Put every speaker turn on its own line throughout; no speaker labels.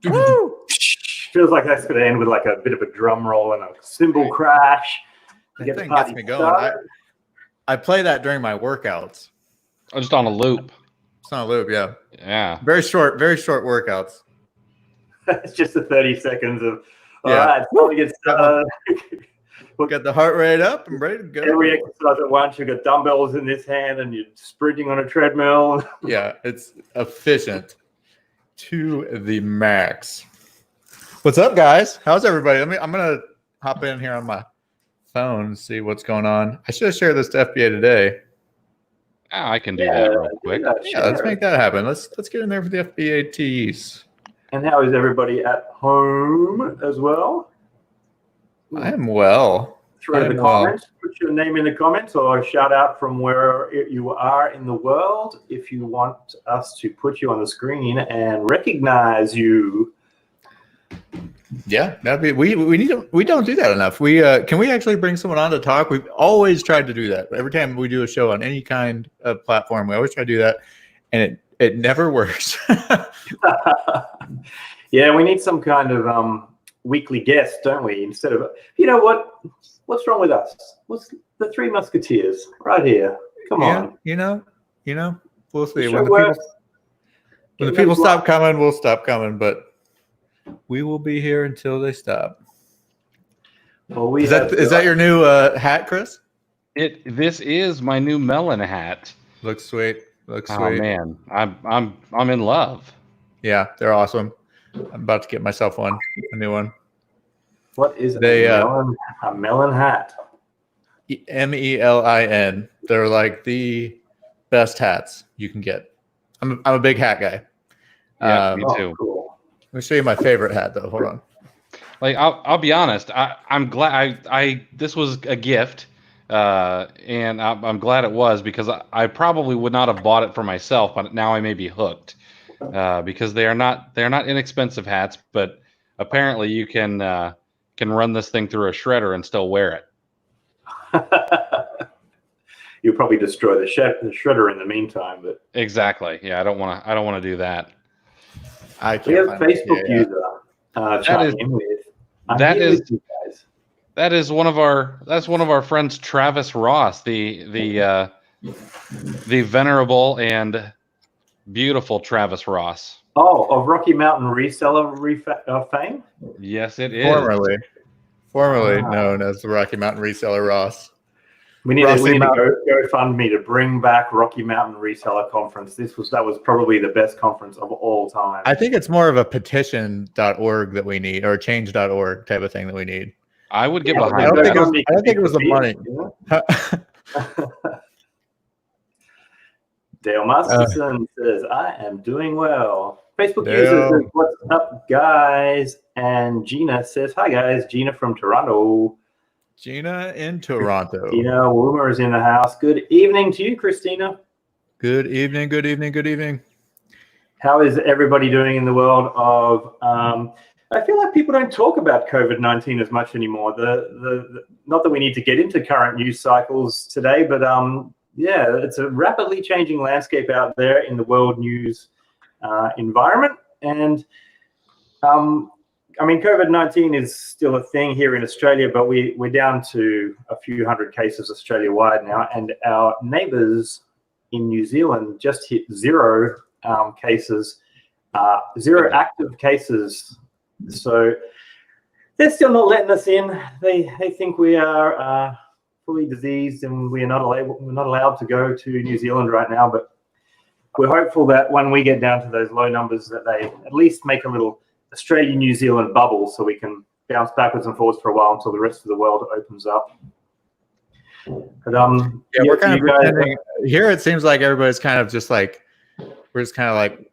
Woo! Feels like that's going to end with like a bit of a drum roll and a cymbal crash.
That thing gets me going. I play that during my workouts.
Oh, just on a loop.
It's on a loop, yeah.
Yeah.
Very short workouts.
It's just the 30 seconds of, all right, time to get started.
We'll get the heart rate up and ready to go.
Every exercise at once, you've got dumbbells in this hand and you're sprinting on a treadmill.
Yeah, it's efficient to the max. What's up, guys? How's everybody? I'm gonna hop in here on my phone and see what's going on. I should have shared this to FBA today.
Oh, I can do that real quick.
Yeah, let's make that happen. Let's get in there for the FBA tees.
And how is everybody at home as well?
I am well.
Throw in the comments. Put your name in the comments or a shout out from where you are in the world if you want us to put you on the screen and recognize you.
Yeah, that'd be. We don't do that enough. Can we actually bring someone on to talk? We've always tried to do that. Every time we do a show on any kind of platform, we always try to do that, and it never works.
Yeah, we need some kind of weekly guest, don't we? Instead of, you know what's wrong with us? What's the Three Musketeers right here? Come on.
You know, we'll see. When the people stop coming, we'll stop coming, but we will be here until they stop.
Well,
is that your new hat, Chris?
This is my new melon hat.
Looks sweet. Looks sweet.
Oh man, I'm in love.
Yeah, they're awesome. I'm about to get myself a new one.
What is a melon hat?
MELIN. They're like the best hats you can get. I'm a big hat guy.
Yeah, me too.
Cool.
Let me show you my favorite hat though. Hold on.
Like I'll be honest. I'm glad this was a gift, and I'm glad it was because I probably would not have bought it for myself, but now I may be hooked. Because they're not inexpensive hats, but apparently you can run this thing through a shredder and still wear it.
You'll probably destroy the shredder in the meantime, but
exactly. Yeah, I don't want to do that.
We have a Facebook user chatting in with.
That is one of our friends, Travis Ross, the venerable and beautiful Travis Ross.
Oh, of Rocky Mountain Reseller fame?
Yes, it is.
Formerly known as the Rocky Mountain Reseller Ross.
We need to go fund me to bring back Rocky Mountain Reseller Conference. That was probably the best conference of all time.
I think it's more of a petition.org that we need, or change.org type of thing that we need.
I would get behind
I don't think it was the money.
Dale Masterson says, I am doing well. Facebook user says, what's up, guys? And Gina says, hi, guys. Gina from Toronto.
Gina in Toronto.
Christina Woomer is in the house. Good evening to you, Christina.
Good evening, good evening, good evening.
How is everybody doing in the world of... I feel like people don't talk about COVID-19 as much anymore. Not that we need to get into current news cycles today, but... yeah, it's a rapidly changing landscape out there in the world news environment. And I mean, COVID-19 is still a thing here in Australia, but we're down to a few hundred cases Australia-wide now. And our neighbours in New Zealand just hit zero cases, zero active cases. So they're still not letting us in. They think we are... fully diseased and we're not allowed to go to New Zealand right now, but we're hopeful that when we get down to those low numbers that they at least make a little Australia-New Zealand bubble so we can bounce backwards and forwards for a while until the rest of the world opens up. But
yeah, we're kind of pretending here. It seems like everybody's kind of just like, we're just kind of like,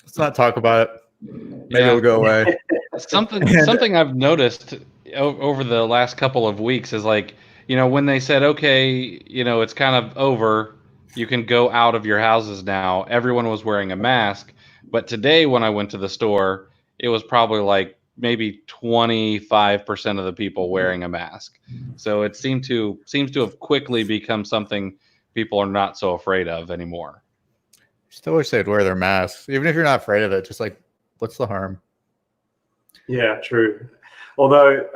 Let's not talk about it. Maybe it'll go away.
Something I've noticed over the last couple of weeks is like, when they said, okay, it's kind of over, you can go out of your houses now. Everyone was wearing a mask. But today when I went to the store, it was probably like maybe 25% of the people wearing a mask. So it seems to have quickly become something people are not so afraid of anymore.
Still wish they'd wear their masks, even if you're not afraid of it. Just like, what's the harm?
Yeah, true. Although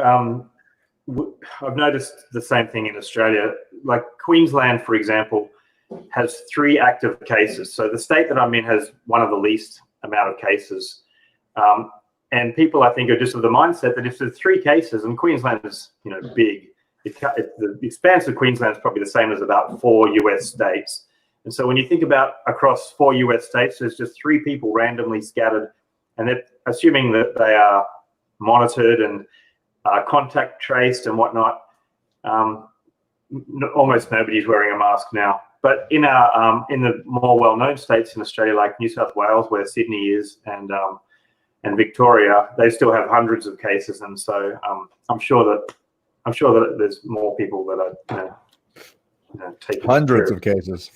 I've noticed the same thing in Australia. Like Queensland, for example, has 3 active cases. So the state that I'm in has one of the least amount of cases. And people, I think, are just of the mindset that if there's 3 cases, and Queensland is, big, the expanse of Queensland is probably the same as about 4 US states. And so when you think about across 4 US states, there's just 3 people randomly scattered, and they're assuming that they are monitored and contact traced and whatnot. Almost nobody's wearing a mask now. But in the more well-known states in Australia, like New South Wales, where Sydney is, and Victoria, they still have hundreds of cases, and so I'm sure that there's more people that are taking
hundreds of cases.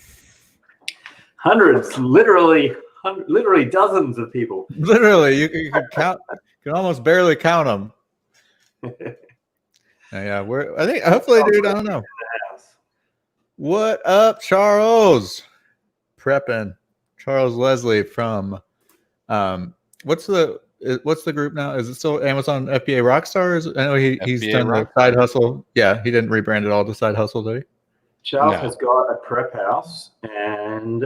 Hundreds, literally dozens of people.
Literally, you can count. You can almost barely count them. Yeah, I think hopefully, dude. I don't know. What up, Charles? Prepping. Charles Leslie from what's the group now? Is it still Amazon FBA Rockstars? I know he's done the side hustle. Yeah, he didn't rebrand it all to side hustle, did he?
Charles has got a prep house, and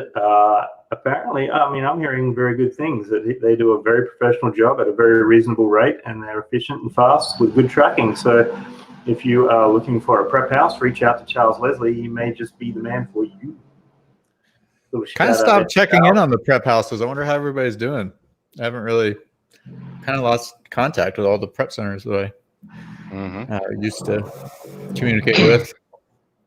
apparently, I'm hearing very good things, that they do a very professional job at a very reasonable rate, and they're efficient and fast with good tracking. So if you are looking for a prep house, reach out to Charles Leslie. He may just be the man for you.
Kind of stopped checking in on the prep houses. I wonder how everybody's doing. I haven't really kind of lost contact with all the prep centers that I used to communicate with.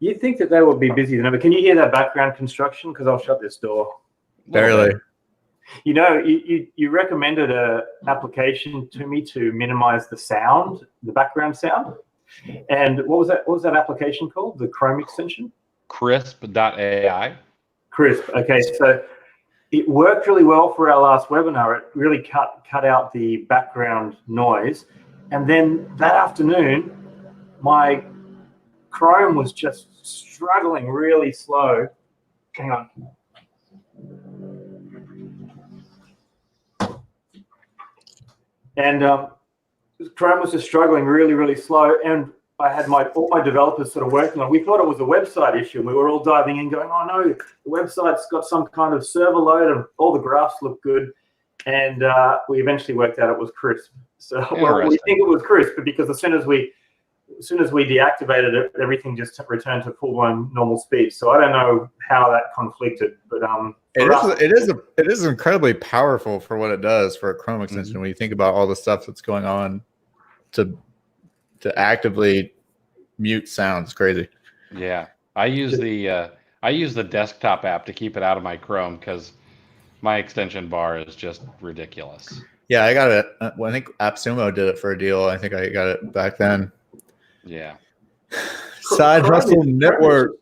You'd think that they would be busy than ever. Can you hear that background construction? Because I'll shut this door.
Barely.
You recommended an application to me to minimize the sound, the background sound. And what was that application called? The Chrome extension?
Crisp.ai.
Crisp. Okay, so it worked really well for our last webinar. It really cut out the background noise. And then that afternoon, my Chrome was just struggling really slow. Hang on. And Chrome was just struggling really, really slow. And I had all my developers sort of working on it. We thought it was a website issue, and we were all diving in going, oh no, the website's got some kind of server load and all the graphs look good. And we eventually worked out it was Crisp. So we think it was Crisp, because as soon as we deactivated it, everything just returned to full-blown normal speed. So I don't know how that conflicted, but
it is incredibly powerful for what it does for a Chrome extension. When you think about all the stuff that's going on to actively mute sounds, crazy.
Yeah, I use the desktop app to keep it out of my Chrome because my extension bar is just ridiculous.
Yeah, I got it. I think AppSumo did it for a deal. I think I got it back then.
Yeah.
Side Hustle Network.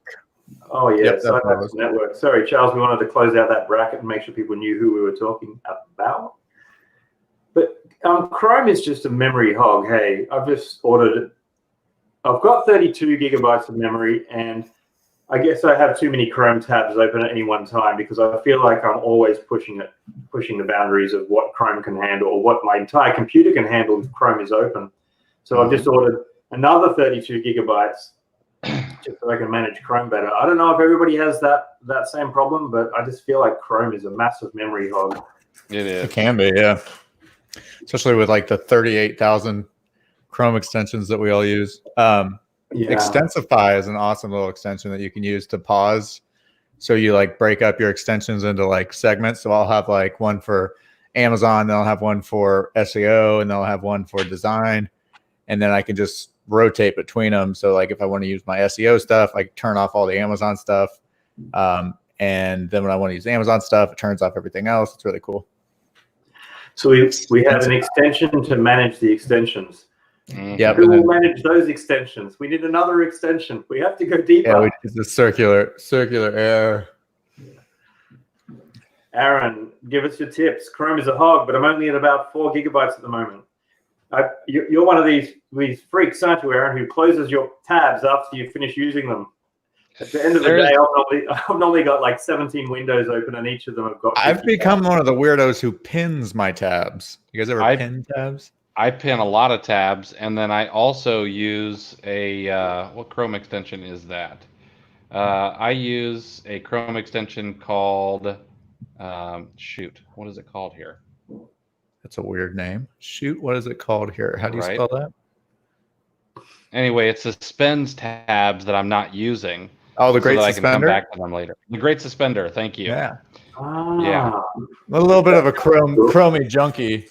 Oh yeah, Side Hustle Network. Sorry, Charles, we wanted to close out that bracket and make sure people knew who we were talking about. But Chrome is just a memory hog. Hey, I've just ordered it. I've got 32 gigabytes of memory, and I guess I have too many Chrome tabs open at any one time because I feel like I'm always pushing the boundaries of what Chrome can handle, or what my entire computer can handle if Chrome is open. So I've just ordered another 32 gigabytes just so I can manage Chrome better. I don't know if everybody has that same problem, but I just feel like Chrome is a massive memory hog.
It is.
It can be, yeah. Especially with like the 38,000 Chrome extensions that we all use. Extensify is an awesome little extension that you can use to pause. So you like break up your extensions into like segments. So I'll have like one for Amazon, then I'll have one for SEO, and then I'll have one for design. And then I can just rotate between them. So like if I want to use my SEO stuff, I turn off all the Amazon stuff. And then when I want to use Amazon stuff, it turns off everything else. It's really cool.
So we have an extension to manage the extensions.
Yeah,
Who will manage those extensions? We need another extension. We have to go deeper.
Yeah, it's the circular air.
Aaron, give us your tips. Chrome is a hog, but I'm only at about 4 gigabytes at the moment. You're one of these freaks, aren't you, Aaron, who closes your tabs after you finish using them? At the end of the day, I've normally got like 17 windows open, and each of them have got.
I've become one of the weirdos who pins my tabs. You guys ever pin tabs?
I pin a lot of tabs, and then I also use a what Chrome extension is that? I use a Chrome extension called shoot. What is it called here?
That's a weird name. Shoot, what is it called here? How do you spell that?
Anyway, it suspends tabs that I'm not using.
Oh, the Great
so that
Suspender?
I can come back to them later. The Great Suspender, thank you.
Yeah.
Yeah.
A little bit of a chromey junkie.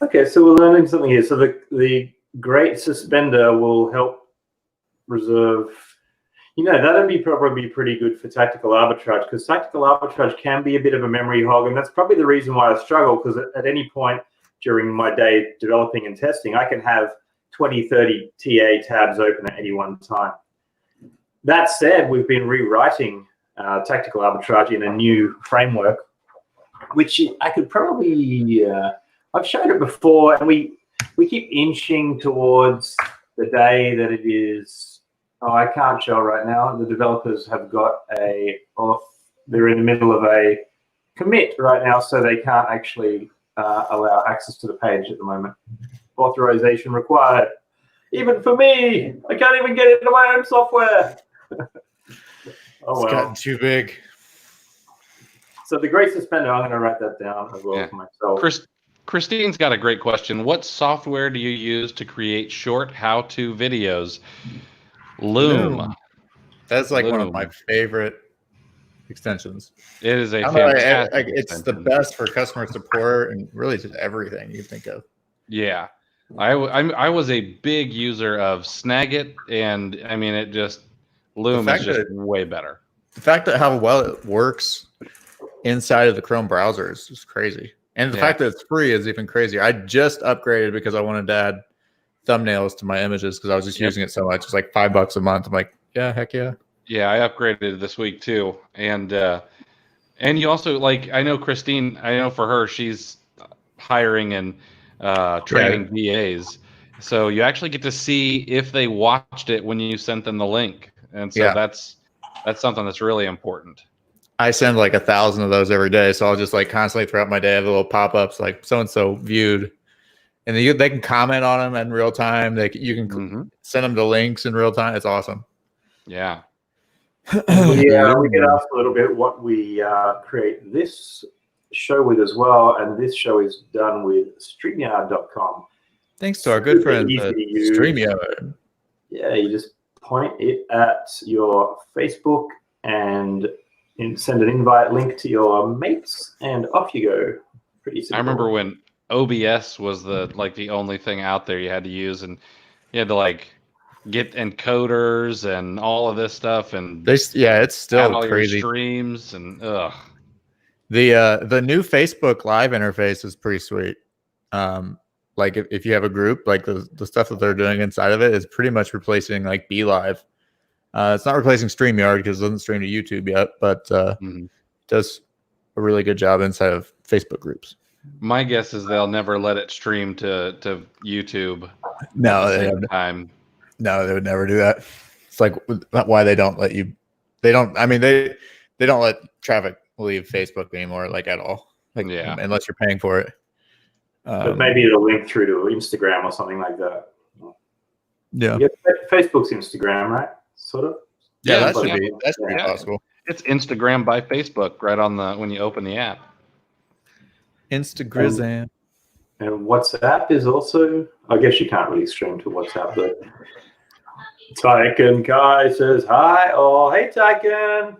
Okay, so we're learning something here. So the Great Suspender will help reserve. That'd be probably pretty good for Tactical Arbitrage, because Tactical Arbitrage can be a bit of a memory hog, and that's probably the reason why I struggle, because at any point during my day developing and testing, I can have 20, 30 TA tabs open at any one time. That said, we've been rewriting Tactical Arbitrage in a new framework, which I could probably, I've showed it before, and we keep inching towards the day that it is. Oh, I can't show right now. The developers have got they're in the middle of a commit right now, so they can't actually allow access to the page at the moment. Authorization required. Even for me, I can't even get into my own software.
It's gotten too big.
So the Great Suspender, I'm going to write that down as well for myself.
Christine's got a great question. What software do you use to create short how-to videos? Loom.
That's like one of my favorite extensions.
It is a fantastic
it's the best for customer support and really just everything you think of.
Yeah. I was a big user of Snagit, and I mean, Loom is just way better.
The fact that how well it works inside of the Chrome browser is just crazy. And the fact that it's free is even crazier. I just upgraded because I wanted to add thumbnails to my images because I was just using it so much. It's like $5 a month. I'm like, yeah, heck yeah. Yeah,
I upgraded this week too. And you also, I know Christine, for her, she's hiring and training VAs. So you actually get to see if they watched it when you sent them the link. And so that's something that's really important.
I send like 1,000 of those every day. So I'll just constantly throughout my day have little pop-ups like so-and-so viewed. And then they can comment on them in real time. You can send them the links in real time. It's awesome.
Yeah.
We get asked a little bit what we create this show with as well. And this show is done with StreamYard.com.
Thanks to our good friends at StreamYard.
Yeah, you just point it at your Facebook and send an invite link to your mates, and off you go. Pretty simple.
I remember when OBS was the only thing out there you had to use, and you had to get encoders and all of this stuff, and
it's still
all
crazy
your streams and
the new Facebook Live interface is pretty sweet. If you have a group, the stuff that they're doing inside of it is pretty much replacing Be Live. It's not replacing StreamYard because it doesn't stream to YouTube yet, but does a really good job inside of Facebook groups.
My guess is they'll never let it stream to YouTube.
No, they would never do that. It's why they don't let you. They don't. I mean, they don't let traffic leave Facebook anymore, at all. Unless you're paying for it.
But maybe it'll link through to Instagram or something like that.
Yeah.
Facebook's Instagram, right? Sort of.
Yeah, that's pretty possible.
It's Instagram by Facebook right on when you open the app.
Instagram.
And WhatsApp is also, I guess you can't really stream to WhatsApp, but Tyken Kai says hi. Oh, hey Tyken.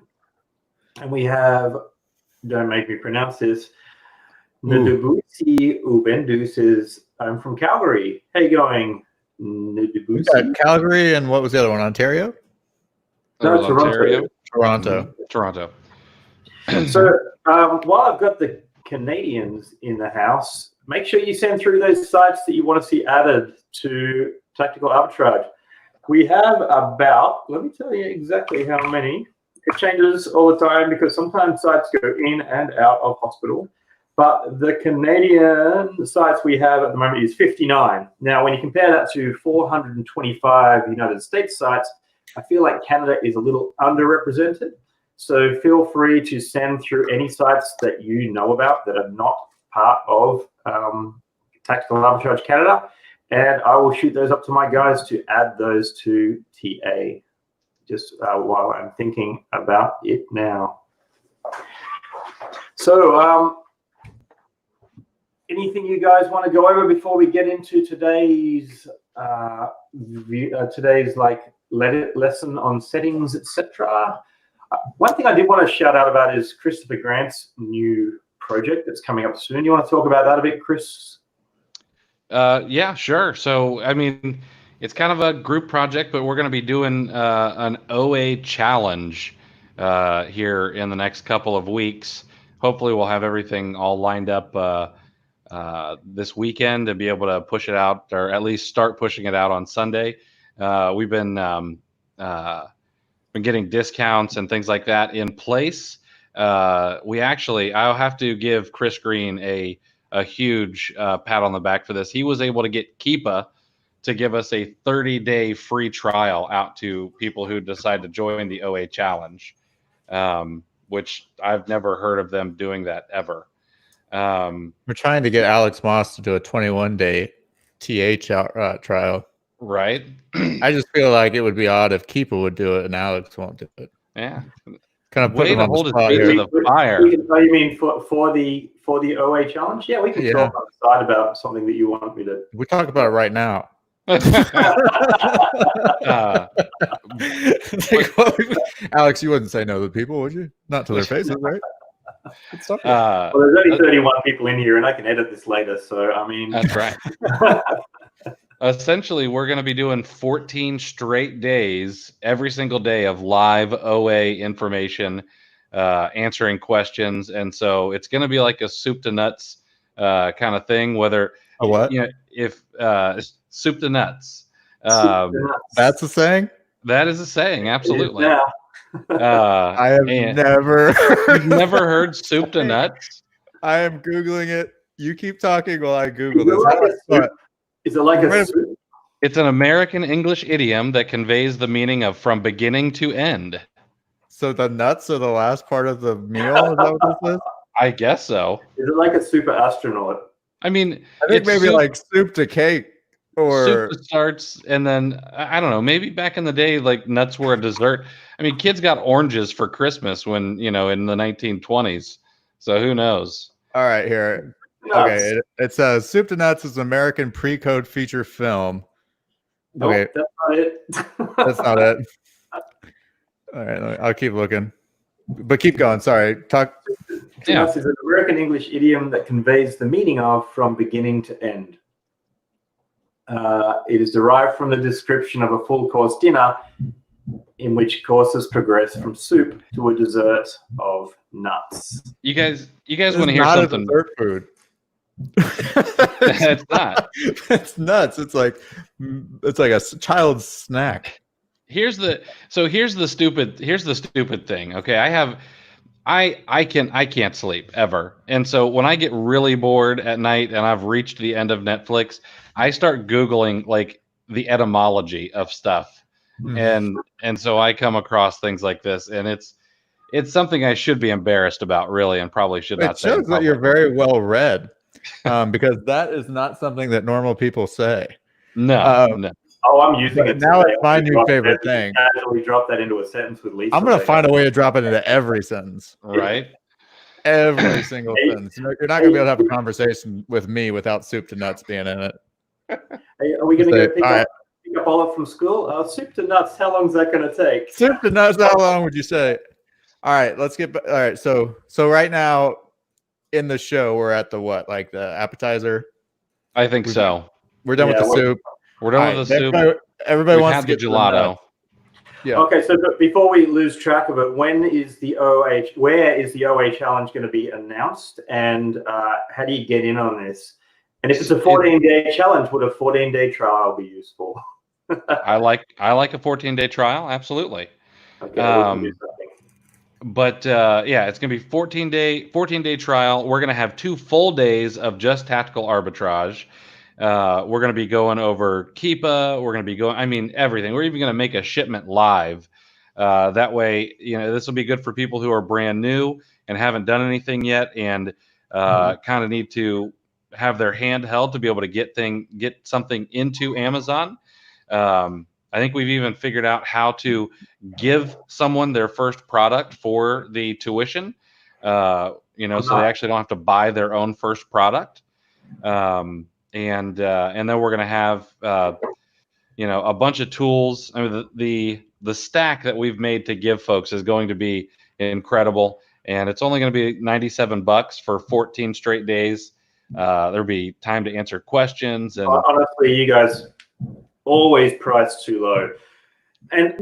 And we have, don't make me pronounce this, Ndubusi Ubendu says, I'm from Calgary. How you going, Ndubusi?
Calgary, and what was the other one? Ontario?
No, Toronto.
Toronto.
So while I've got the Canadians in the house, make sure you send through those sites that you want to see added to Tactical Arbitrage. We have about, let me tell you exactly how many. It changes all the time because sometimes sites go in and out of hospital. But the Canadian sites we have at the moment is 59. Now, when you compare that to 425 United States sites, I feel like Canada is a little underrepresented. So feel free to send through any sites that you know about that are not part of Tactical Arbitrage Canada, and I will shoot those up to my guys to add those to TA, just while I'm thinking about it now. So anything you guys want to go over before we get into today's lesson on settings, etc.? One thing I did want to shout out about is Christopher Grant's new project that's coming up soon. You want to talk about that a bit, Chris?
Yeah, sure. So, I mean, it's kind of a group project, but we're going to be doing an OA challenge here in the next couple of weeks. Hopefully, we'll have everything all lined up this weekend to be able to push it out, or at least start pushing it out on Sunday. We've been getting discounts and things like that in place. I'll have to give Chris Green a huge pat on the back for this. He was able to get Keepa to give us a 30-day free trial out to people who decide to join the OA challenge, which I've never heard of them doing that ever.
We're trying to get Alex Moss to do a 21-day TA trial.
Right.
I just feel like it would be odd if Keepa would do it and Alex won't do it.
Yeah.
Kind of put
way
him
to
on
hold
the
his
spot
feet
here.
to the fire.
You mean for the OA challenge? Yeah, we can talk on the side about something that you want me to.
We talk about it right now. Alex, you wouldn't say no to people, would you? Not to their faces, right?
Well, there's only 31 people in here, and I can edit this later. So I mean,
that's right. Essentially, we're going to be doing 14 straight days, every single day of live OA information, answering questions, and so it's going to be like a soup to nuts kind of thing. Whether
a what?
You know, if soup to nuts.
That's a saying.
That is a saying. Absolutely.
Yeah.
I have never.
You've never heard soup to nuts?
I am Googling it. You keep talking while I Google this.
Is it like a soup?
It's an American English idiom that conveys the meaning of from beginning to end.
So the nuts are the last part of the meal? Is that what this is?
I guess so.
Is it like a super astronaut?
I mean,
I think maybe like soup to cake or
soup to starts, and then I don't know. Maybe back in the day, like nuts were a dessert. I mean, kids got oranges for Christmas when in the 1920s. So who knows?
All right, here.
Nuts.
Okay, it says Soup to Nuts is an American pre-code feature film.
Nope,
okay,
that's not it.
That's not it. All right, I'll keep looking, but keep going. Sorry, talk.
Nuts is an American English idiom that conveys the meaning of from beginning to end. It is derived from the description of a full course dinner in which courses progress from soup to a dessert of nuts.
You guys want to hear something?
A dessert food.
It's not.
It's nuts. It's like a child's snack.
Here's the stupid thing. Okay, I can't sleep ever. And so when I get really bored at night and I've reached the end of Netflix, I start Googling like the etymology of stuff. And so I come across things like this, and it's something I should be embarrassed about, really, and probably should not say.
It shows that you're very well read, because that is not something that normal people say.
No.
Oh, I'm using it
now.
Today.
It's my new favorite thing.
Casually drop that into a sentence with Lisa.
I'm going to find a way to drop it into every sentence.
Right?
Every single sentence. You're not going to be able to have a conversation with me without soup to nuts being in it.
Hey, are we going to go pick up Olive from school? Soup to nuts, how long is that going to take?
Soup to nuts, how long would you say? All right, let's get all right. So right now in the show, we're at the what? Like the appetizer?
I think so.
We're done with the soup.
We're done with the soup.
Everybody wants
had
to get
the gelato.
Yeah.
Okay, so but before we lose track of it, where is the OA challenge going to be announced, and how do you get in on this? And if it's a 14-day challenge, would a 14-day trial be useful?
I like a 14-day trial, absolutely.
Okay, we can do something.
But yeah, it's gonna be 14-day trial. We're gonna have 2 full days of just tactical arbitrage. We're gonna be going over Keepa. We're gonna be going, I mean, everything. We're even gonna make a shipment live. That way, this will be good for people who are brand new and haven't done anything yet, and kind of need to have their hand held to be able to get something into Amazon. I think we've even figured out how to give someone their first product for the tuition, so they actually don't have to buy their own first product. And then we're going to have, a bunch of tools. I mean, the stack that we've made to give folks is going to be incredible. And it's only going to be $97 for 14 straight days. There'll be time to answer questions. And
honestly, you guys always priced too low, and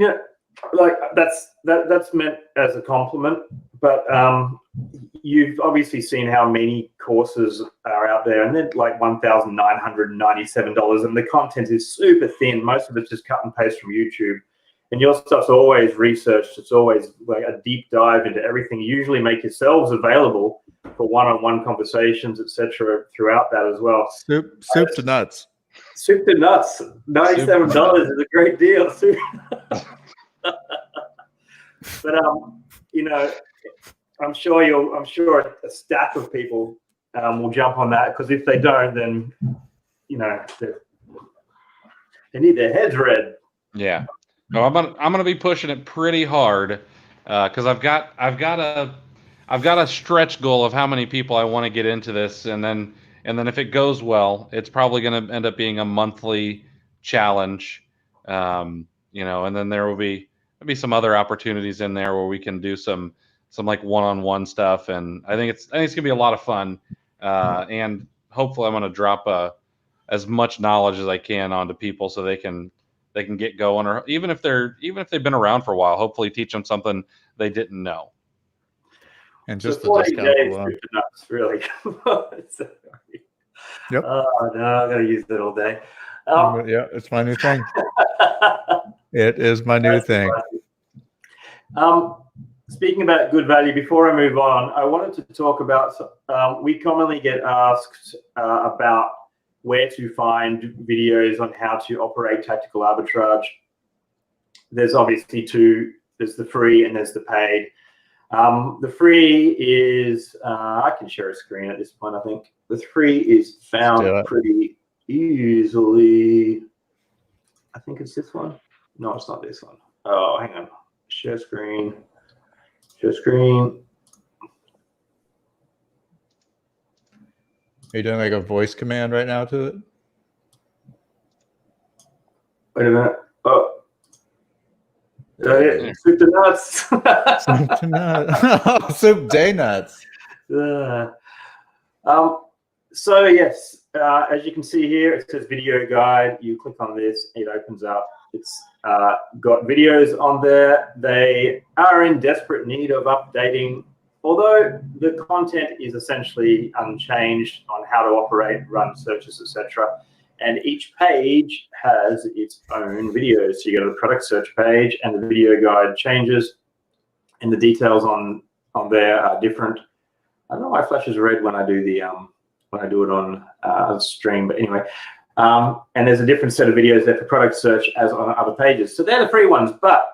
that's meant as a compliment, but you've obviously seen how many courses are out there, and they're like $1,997, and the content is super thin. Most of it's just cut and paste from YouTube, and your stuff's always researched. It's always like a deep dive into everything. You usually make yourselves available for one-on-one conversations, etc. throughout that as well.
Soup to nuts.
Soup to nuts. $97 is a great deal. But I'm sure a stack of people will jump on that, because if they don't, then they need their heads read.
Yeah. No, I'm gonna be pushing it pretty hard, because I've got a stretch goal of how many people I want to get into this, and then if it goes well, it's probably going to end up being a monthly challenge, and then there'll be some other opportunities in there where we can do some like one-on-one stuff, and I think it's gonna be a lot of fun, and hopefully I'm gonna drop as much knowledge as I can onto people so they can get going, or even if they've been around for a while, hopefully teach them something they didn't know.
And just
the
discount alone.
Nuts, really.
Yep.
Oh no, I'm gonna use it all day.
Yeah, it's my new thing. It is my new thing.
Speaking about good value, before I move on, I wanted to talk about, we commonly get asked about where to find videos on how to operate tactical arbitrage. There's obviously two. There's the free and there's the paid. The free is, I can share a screen at this point, I think. The free is found pretty easily. I think it's this one. No, it's not this one. Oh, hang on. Share screen. Share screen.
Are you doing like a voice command right now to it?
Wait a minute. Oh. Is that it? Soup to nuts.
Soup to nuts. Soup day nuts.
So yes, as you can see here, it says video guide. You click on this, it opens up. It's got videos on there. They are in desperate need of updating, although the content is essentially unchanged on how to operate, run searches, etc. And each page has its own videos. So you go to the product search page, and the video guide changes, and the details on there are different. I don't know why it flashes red when I do the when I do it on a stream, but anyway. And there's a different set of videos there for product search as on other pages. So they're the free ones, but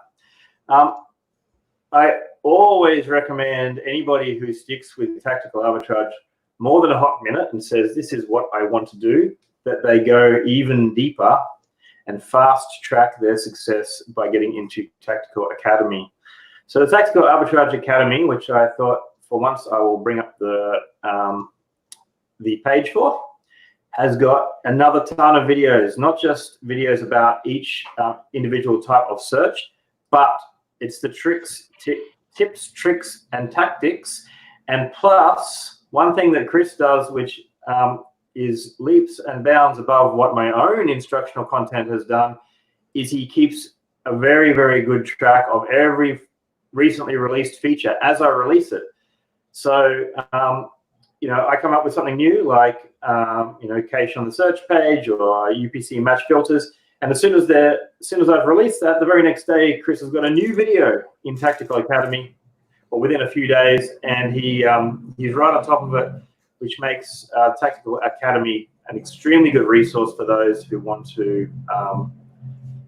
I always recommend anybody who sticks with tactical arbitrage more than a hot minute and says, this is what I want to do, that they go even deeper and fast track their success by getting into Tactical Academy. So the Tactical Arbitrage Academy, which I thought for once I will bring up the page for, has got another ton of videos, not just videos about each individual type of search, but it's the tips, tricks, and tactics. And plus, one thing that Chris does, which is leaps and bounds above what my own instructional content has done, is he keeps a very, very good track of every recently released feature as I release it. So, I come up with something new, like, cache on the search page or UPC match filters. And as soon as I've released that, the very next day, Chris has got a new video in Tactical Academy, or within a few days, and he's right on top of it, which makes Tactical Academy an extremely good resource for those who want to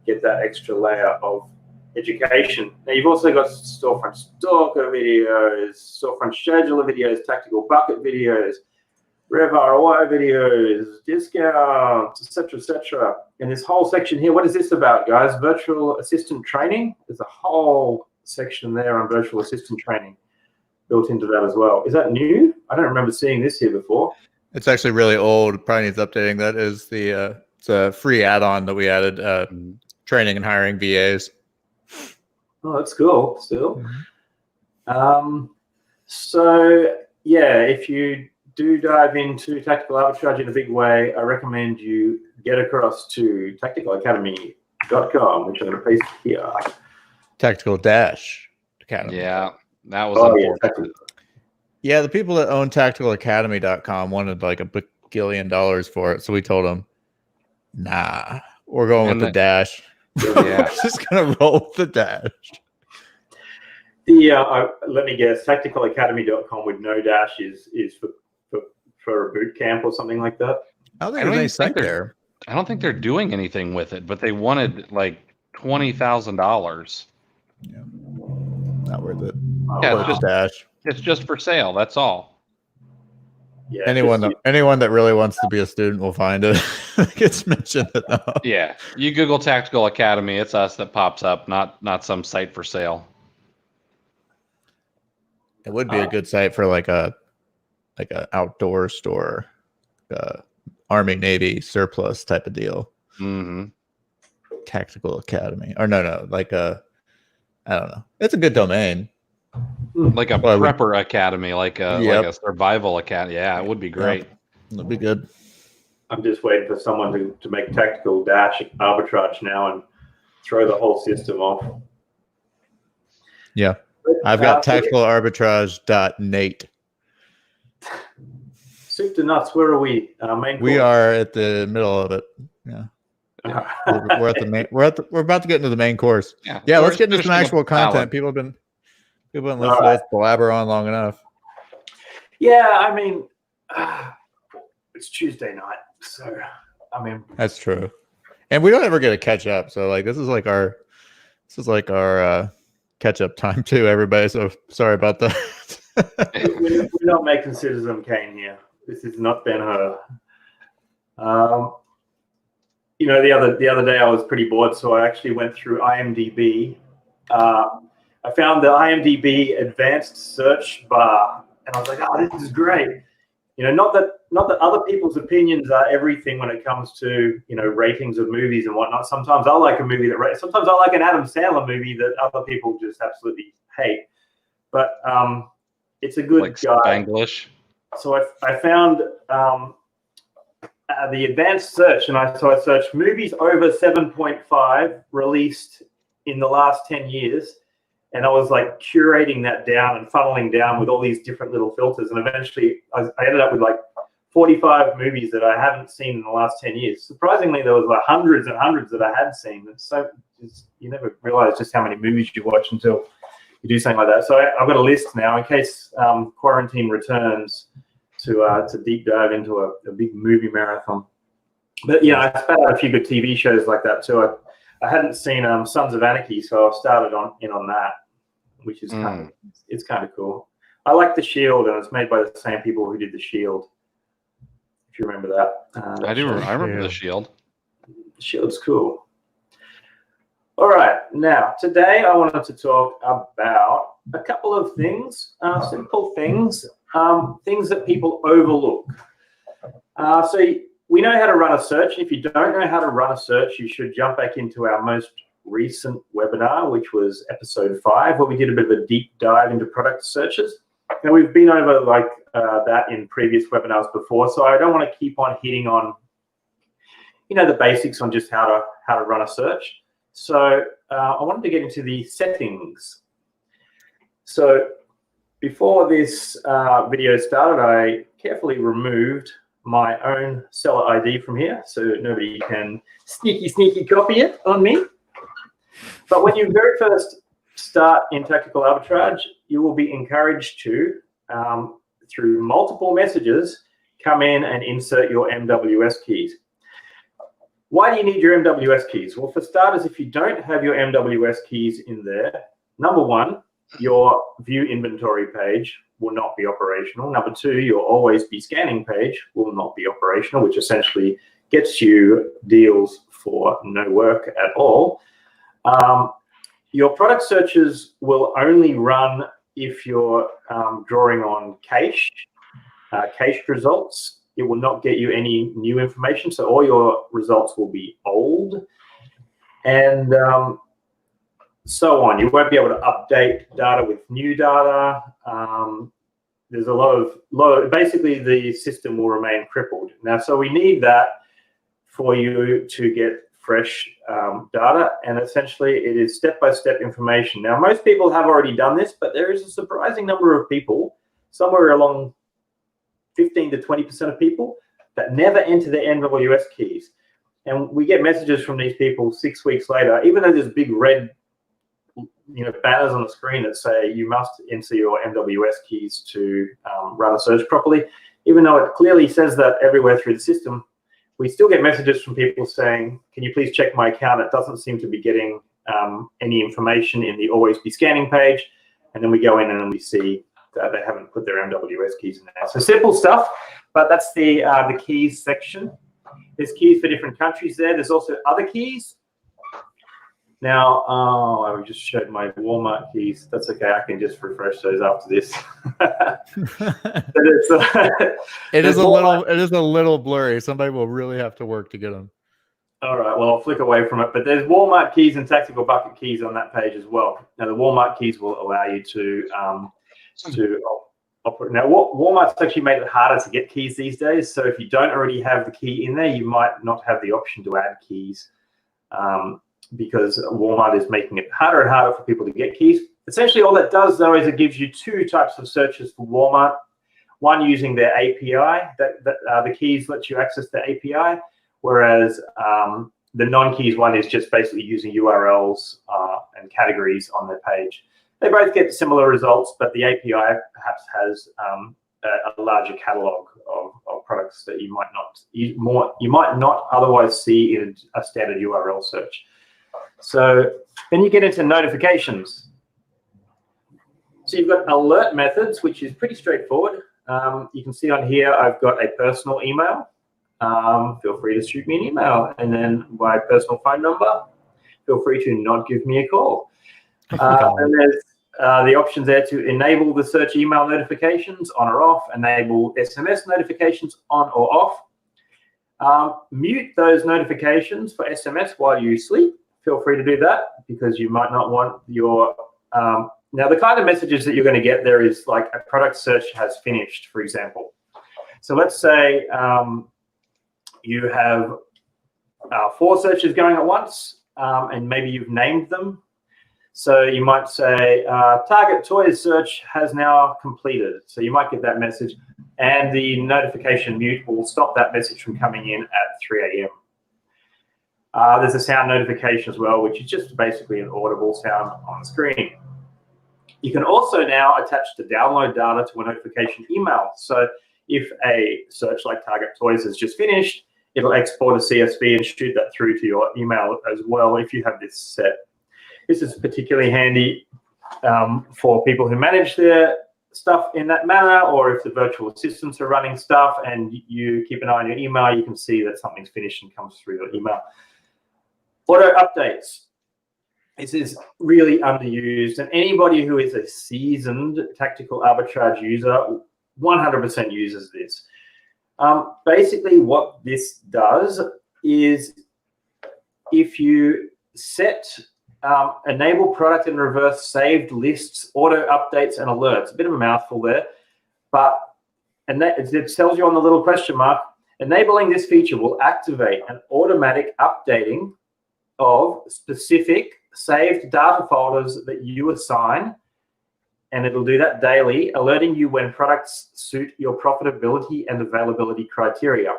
get that extra layer of education. Now, you've also got storefront stalker videos, storefront scheduler videos, tactical bucket videos, Rev ROI videos, discounts, etc., etc. And this whole section here, what is this about, guys? Virtual assistant training. There's a whole section there on virtual assistant training built into that as well. Is that new? I don't remember seeing this here before.
It's actually really old. Probably needs updating. That is it's a free add-on that we added. Training and hiring VAs.
Oh, that's cool. Still. So yeah, if you do dive into Tactical Arbitrage in a big way, I recommend you get across to tacticalacademy.com, which I'm going to paste here.
Tactical-Academy.
Yeah, that was important.
Yeah, the people that own tacticalacademy.com wanted like $1 billion for it, so we told them, nah, we're going with the dash.
Yeah,
just gonna roll with the dash.
Let me guess, tacticalacademy.com with no dash is for a boot camp or something like that.
I don't think there's any site there.
I don't think they're doing anything with it, but they wanted like $20,000.
Yeah, not worth it.
Yeah,
just dash.
It's just for sale. That's all.
Yeah,
anyone that really wants to be a student will find it. It's mentioned enough.
Yeah, you Google Tactical Academy, it's us that pops up, not some site for sale.
It would be a good site for like a outdoor store, Army Navy surplus type of deal.
Mm-hmm.
Tactical Academy, or no, like I don't know. It's a good domain.
Like a prepper academy, like a survival academy. Yeah, it would be great.
Yep. It'd be good.
I'm just waiting for someone to make Tactical Dash Arbitrage now and throw the whole system off.
Yeah. I've got tacticalarbitrage.net.
Soup to nuts, where are we?
We are at the middle of it. Yeah. we're at the main. We're about to get into the main course. Yeah. Let's get into some actual content. People have been listening to us blabber on long enough.
Yeah, I mean, it's Tuesday night, so I mean
that's true, and we don't ever get to catch up. So like this is like our catch up time too, everybody. So sorry about that.
We're not making Citizen Kane here. This has not been her. The other day I was pretty bored, so I actually went through IMDb. I found the IMDb advanced search bar, and I was like, "Oh, this is great." Not that other people's opinions are everything when it comes to ratings of movies and whatnot. Sometimes I like a movie sometimes I like an Adam Sandler movie that other people just absolutely hate. But it's a good guide.
Spanglish.
So I found the advanced search, and I searched movies over 7.5 released in the last 10 years. And I was like curating that down and funneling down with all these different little filters. And eventually I ended up with like 45 movies that I haven't seen in the last 10 years. Surprisingly, there was like hundreds and hundreds that I had seen. So you never realize just how many movies you watch until you do something like that. So I've got a list now in case quarantine returns to deep dive into a big movie marathon. But I spat out a few good TV shows like that too. I hadn't seen Sons of Anarchy, so I've started on that, which is kind of cool. I like The Shield, and it's made by the same people who did The Shield. If you remember that.
I do. I remember The Shield.
The Shield's cool. All right, now today I wanted to talk about a couple of things, simple things, things that people overlook. So we know how to run a search. If you don't know how to run a search, you should jump back into our most recent webinar, which was episode 5, where we did a bit of a deep dive into product searches. Now, we've been over that in previous webinars before, so I don't want to keep on hitting on, the basics on just how to run a search. So I wanted to get into the settings. So before this video started, I carefully removed my own seller ID from here, so nobody can sneaky copy it on me. But when you very first start in Tactical Arbitrage, you will be encouraged to, through multiple messages, come in and insert your MWS keys. Why do you need your MWS keys? Well, for starters, if you don't have your MWS keys in there, number one, your view inventory page will not be operational. Number two, your always be scanning page will not be operational, which essentially gets you deals for no work at all. Your product searches will only run if you're drawing on cached results. It will not get you any new information, so all your results will be old, and so on. You won't be able to update data with new data. There's a lot of basically the system will remain crippled. Now, so we need that for you to get fresh data, and essentially it is step-by-step information. Now, most people have already done this, but there is a surprising number of people, somewhere along 15 to 20% of people, that never enter their MWS keys. And we get messages from these people 6 weeks later, even though there's big red banners on the screen that say you must enter your MWS keys to run a search properly. Even though it clearly says that everywhere through the system, we still get messages from people saying, can you please check my account? It doesn't seem to be getting any information in the always be scanning page. And then we go in and we see that they haven't put their MWS keys in there. So simple stuff, but that's the keys section. There's keys for different countries there. There's also other keys. Now, I just showed my Walmart keys. That's okay. I can just refresh those after this.
It is a little blurry. Somebody will really have to work to get them.
All right. Well, I'll flick away from it. But there's Walmart keys and tactical bucket keys on that page as well. Now, the Walmart keys will allow you to operate. Now, Walmart's actually made it harder to get keys these days. So if you don't already have the key in there, you might not have the option to add keys. Because Walmart is making it harder and harder for people to get keys. Essentially, all that does, though, is it gives you two types of searches for Walmart. One using their API, the keys let you access the API, whereas the non-keys one is just basically using URLs and categories on their page. They both get similar results, but the API perhaps has a larger catalog of products that you might not otherwise see in a standard URL search. So then you get into notifications. So you've got alert methods, which is pretty straightforward. You can see on here, I've got a personal email. Feel free to shoot me an email. And then my personal phone number. Feel free to not give me a call. And there's the options there to enable the search email notifications on or off, enable SMS notifications on or off. Mute those notifications for SMS while you sleep. Feel free to do that because you might not want your now the kind of messages that you're going to get there is like a product search has finished, for example. So let's say you have 4 searches going at once and maybe you've named them. So you might say target toys search has now completed. So you might get that message and the notification mute will stop that message from coming in at 3 a.m. There's a sound notification as well, which is just basically an audible sound on the screen. You can also now attach the download data to a notification email. So if a search like Target Toys has just finished, it'll export a CSV and shoot that through to your email as well if you have this set. This is particularly handy for people who manage their stuff in that manner, or if the virtual assistants are running stuff and you keep an eye on your email, you can see that something's finished and comes through your email. Auto updates. This is really underused, and anybody who is a seasoned Tactical Arbitrage user 100% uses this. Basically, what this does is if you set enable product and reverse saved lists, auto updates, and alerts, a bit of a mouthful there, but it tells you on the little question mark, enabling this feature will activate an automatic updating of specific saved data folders that you assign, and it'll do that daily, alerting you when products suit your profitability and availability criteria.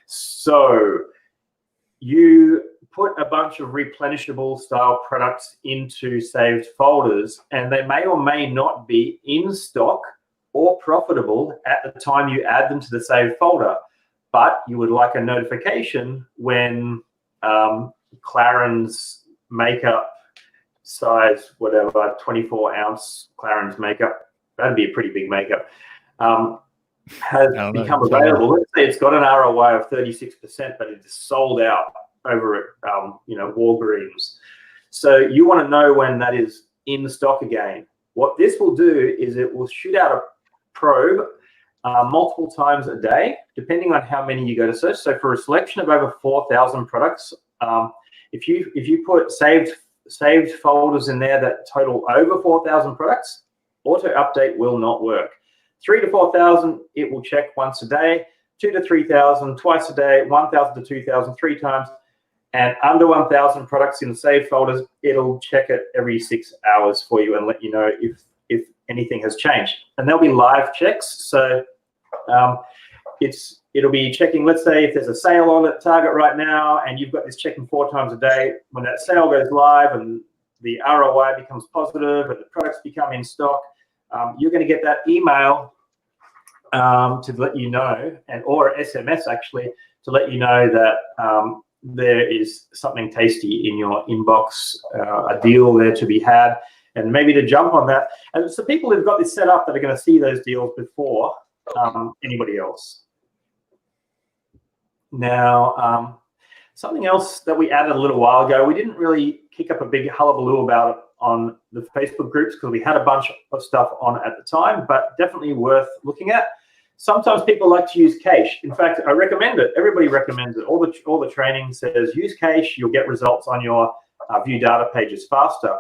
So you put a bunch of replenishable style products into saved folders, and they may or may not be in stock or profitable at the time you add them to the saved folder. But you would like a notification when Clarins makeup size, whatever, 24-ounce Clarins makeup, that'd be a pretty big makeup, has become available. Let's say it's got an ROI of 36%, but it's sold out over at Walgreens. So you want to know when that is in stock again. What this will do is it will shoot out a probe multiple times a day, depending on how many you go to search. So for a selection of over 4,000 products, if you put saved folders in there that total over 4,000 products, auto update will not work. 3,000 to 4,000, it will check once a day. 2,000 to 3,000 twice a day. 1,000 to 2,000 3 times. And under 1,000 products in the saved folders, it'll check it every 6 hours for you and let you know if anything has changed. And there'll be live checks. So it'll be checking, let's say if there's a sale on at Target right now and you've got this checking 4 times a day, when that sale goes live and the ROI becomes positive and the products become in stock, you're going to get that email to let you know, or SMS actually, to let you know that there is something tasty in your inbox, a deal there to be had, and maybe to jump on that. And so people who've got this set up that are going to see those deals before anybody else. Now, something else that we added a little while ago, we didn't really kick up a big hullabaloo about it on the Facebook groups because we had a bunch of stuff on at the time, but definitely worth looking at. Sometimes people like to use cache. In fact, I recommend it. Everybody recommends it. All the training says use cache. You'll get results on your view data pages faster.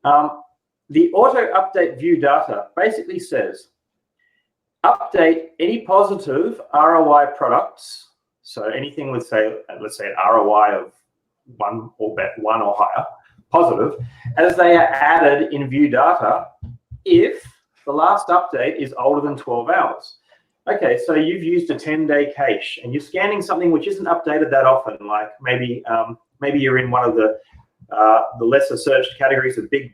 The auto update view data basically says update any positive ROI products. So anything with, let's say an ROI of 1 or higher, positive, as they are added in view data if the last update is older than 12 hours. Okay, so you've used a 10-day cache and you're scanning something which isn't updated that often, like maybe you're in one of the lesser searched categories of big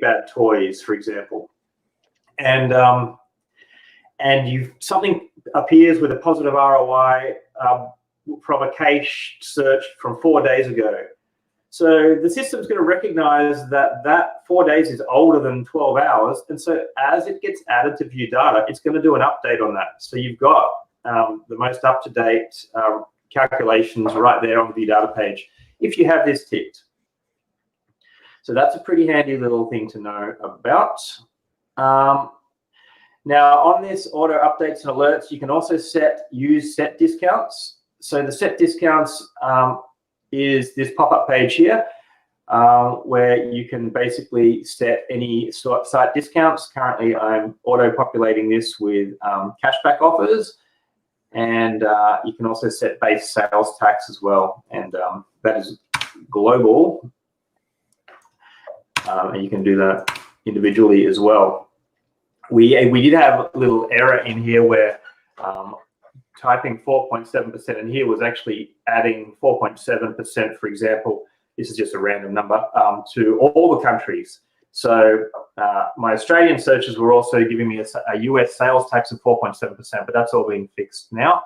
bad toys, for example, and something appears with a positive ROI from a cache search from 4 days ago. So the system's going to recognize that 4 days is older than 12 hours. And so as it gets added to view data, it's going to do an update on that. So you've got the most up-to-date calculations right there on the view data page if you have this ticked. So that's a pretty handy little thing to know about. Now on this auto updates and alerts, you can also use set discounts. So the set discounts is this pop-up page here where you can basically set any site discounts. Currently, I'm auto-populating this with cashback offers, and you can also set base sales tax as well, and that is global, and you can do that individually as well. We did have a little error in here where typing 4.7% in here was actually adding 4.7%, for example. This is just a random number to all the countries. So my Australian searches were also giving me a US sales tax of 4.7%, but that's all being fixed now.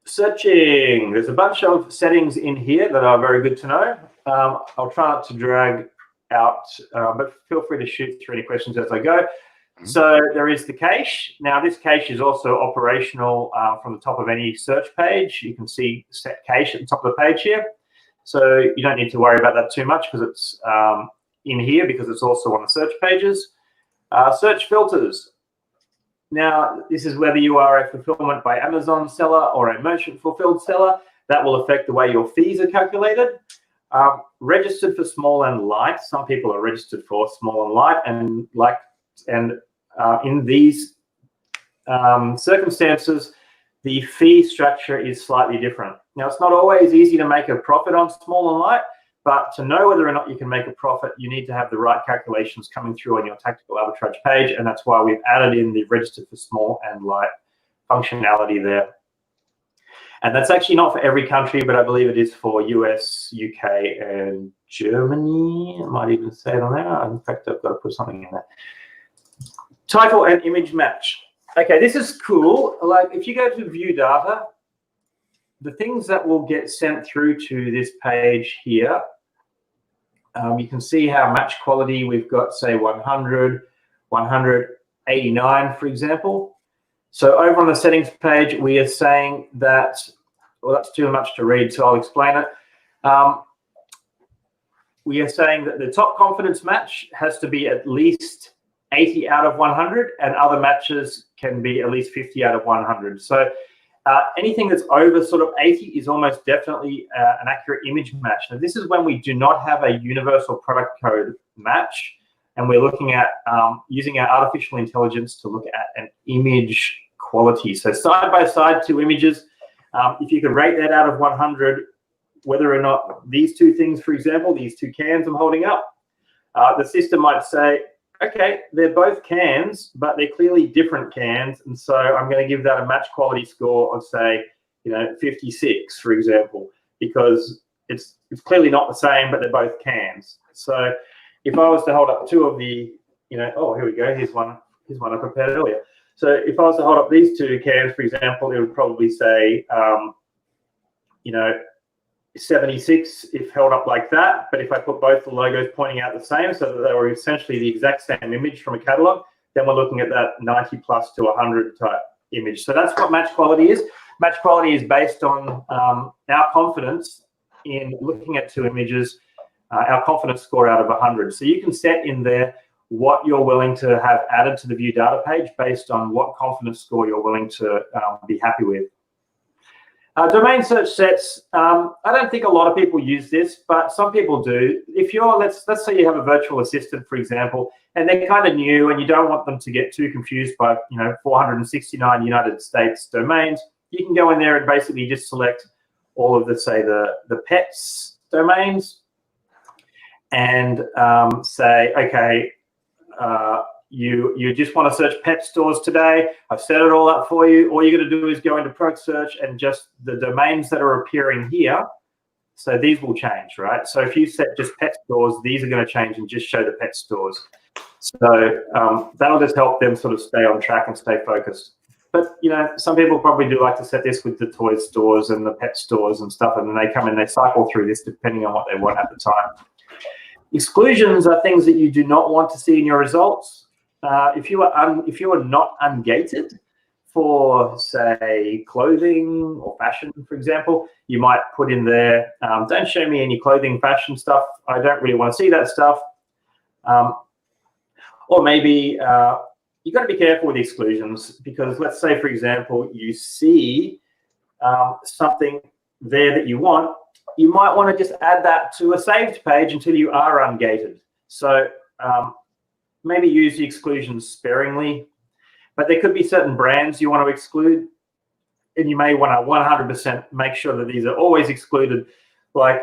Searching, there's a bunch of settings in here that are very good to know. I'll try not to drag out, but feel free to shoot through any questions as I go. So there is the cache. Now this cache is also operational from the top of any search page. You can see set cache at the top of the page here. So you don't need to worry about that too much because it's in here because it's also on the search pages. Search filters. Now this is whether you are a fulfillment by Amazon seller or a merchant fulfilled seller. That will affect the way your fees are calculated. Registered for small and light. Some people are registered for small and light, and in these circumstances, the fee structure is slightly different. Now, it's not always easy to make a profit on small and light, but to know whether or not you can make a profit, you need to have the right calculations coming through on your tactical arbitrage page, and that's why we've added in the register for small and light functionality there. And that's actually not for every country, but I believe it is for US, UK, and Germany. I might even say it on there. In fact, I've got to put something in there. Title and image match. Okay, this is cool. Like if you go to view data, the things that will get sent through to this page here, you can see how match quality we've got, say 100, 189, for example. So over on the settings page, we are saying that, well, that's too much to read, so I'll explain it. We are saying that the top confidence match has to be at least 80 out of 100, and other matches can be at least 50 out of 100. So anything that's over sort of 80 is almost definitely an accurate image match. Now, this is when we do not have a universal product code match, and we're looking at using our artificial intelligence to look at an image quality. So side by side, two images, if you could rate that out of 100, whether or not these two things, for example, these two cans I'm holding up, the system might say, okay, they're both cans, but they're clearly different cans, and so I'm going to give that a match quality score of, say, 56, for example, because it's clearly not the same, but they're both cans. So if I was to hold up two of the, oh, here we go, here's one I prepared earlier. So if I was to hold up these two cans, for example, it would probably say, 76 if held up like that. But if I put both the logos pointing out the same, so that they were essentially the exact same image from a catalog, then we're looking at that 90 plus to 100 type image. So that's what match quality is. Match quality is based on our confidence in looking at two images, our confidence score out of 100. So you can set in there what you're willing to have added to the view data page based on what confidence score you're willing to be happy with. Domain search sets, I don't think a lot of people use this, but some people do. If you're, let's say you have a virtual assistant, for example, and they're kind of new and you don't want them to get too confused by 469 United States domains, you can go in there and basically just select all of the, say, the pets domains and say, okay, you just want to search pet stores today. I've set it all up for you. All you're going to do is go into product search and just the domains that are appearing here. So these will change, right? So if you set just pet stores, these are going to change and just show the pet stores. So that'll just help them sort of stay on track and stay focused. But, some people probably do like to set this with the toy stores and the pet stores and stuff, and then they come in, they cycle through this depending on what they want at the time. Exclusions are things that you do not want to see in your results. If you are not ungated for, say, clothing or fashion, for example, you might put in there, don't show me any clothing, fashion stuff. I don't really want to see that stuff. Or maybe you've got to be careful with exclusions, because let's say, for example, you see something there that you want. You might want to just add that to a saved page until you are ungated. So maybe use the exclusions sparingly, but there could be certain brands you want to exclude, and you may want to 100% make sure that these are always excluded. Like,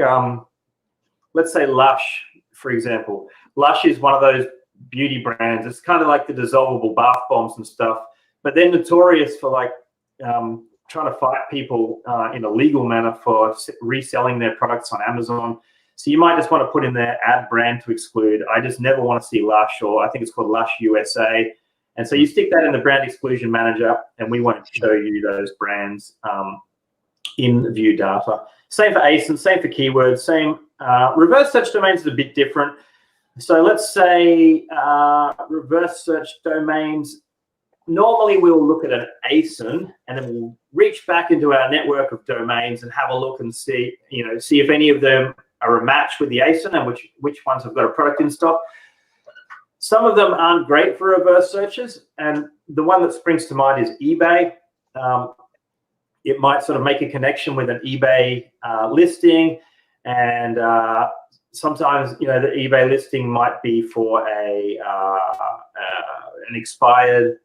let's say Lush, for example. Lush is one of those beauty brands. It's kind of like the dissolvable bath bombs and stuff, but they're notorious for trying to fight people in a legal manner for reselling their products on Amazon. So you might just want to put in there, add brand to exclude. I just never want to see Lush, or I think it's called Lush USA. And so you stick that in the brand exclusion manager, and we won't show you those brands in view data. Same for ASIN, same for keywords, same. Reverse search domains is a bit different. So let's say reverse search domains, normally we'll look at an ASIN and then we'll reach back into our network of domains and have a look and see, see if any of them are a match with the ASIN and which ones have got a product in stock. Some of them aren't great for reverse searches, and the one that springs to mind is eBay. It might sort of make a connection with an eBay listing, and sometimes the eBay listing might be for an expired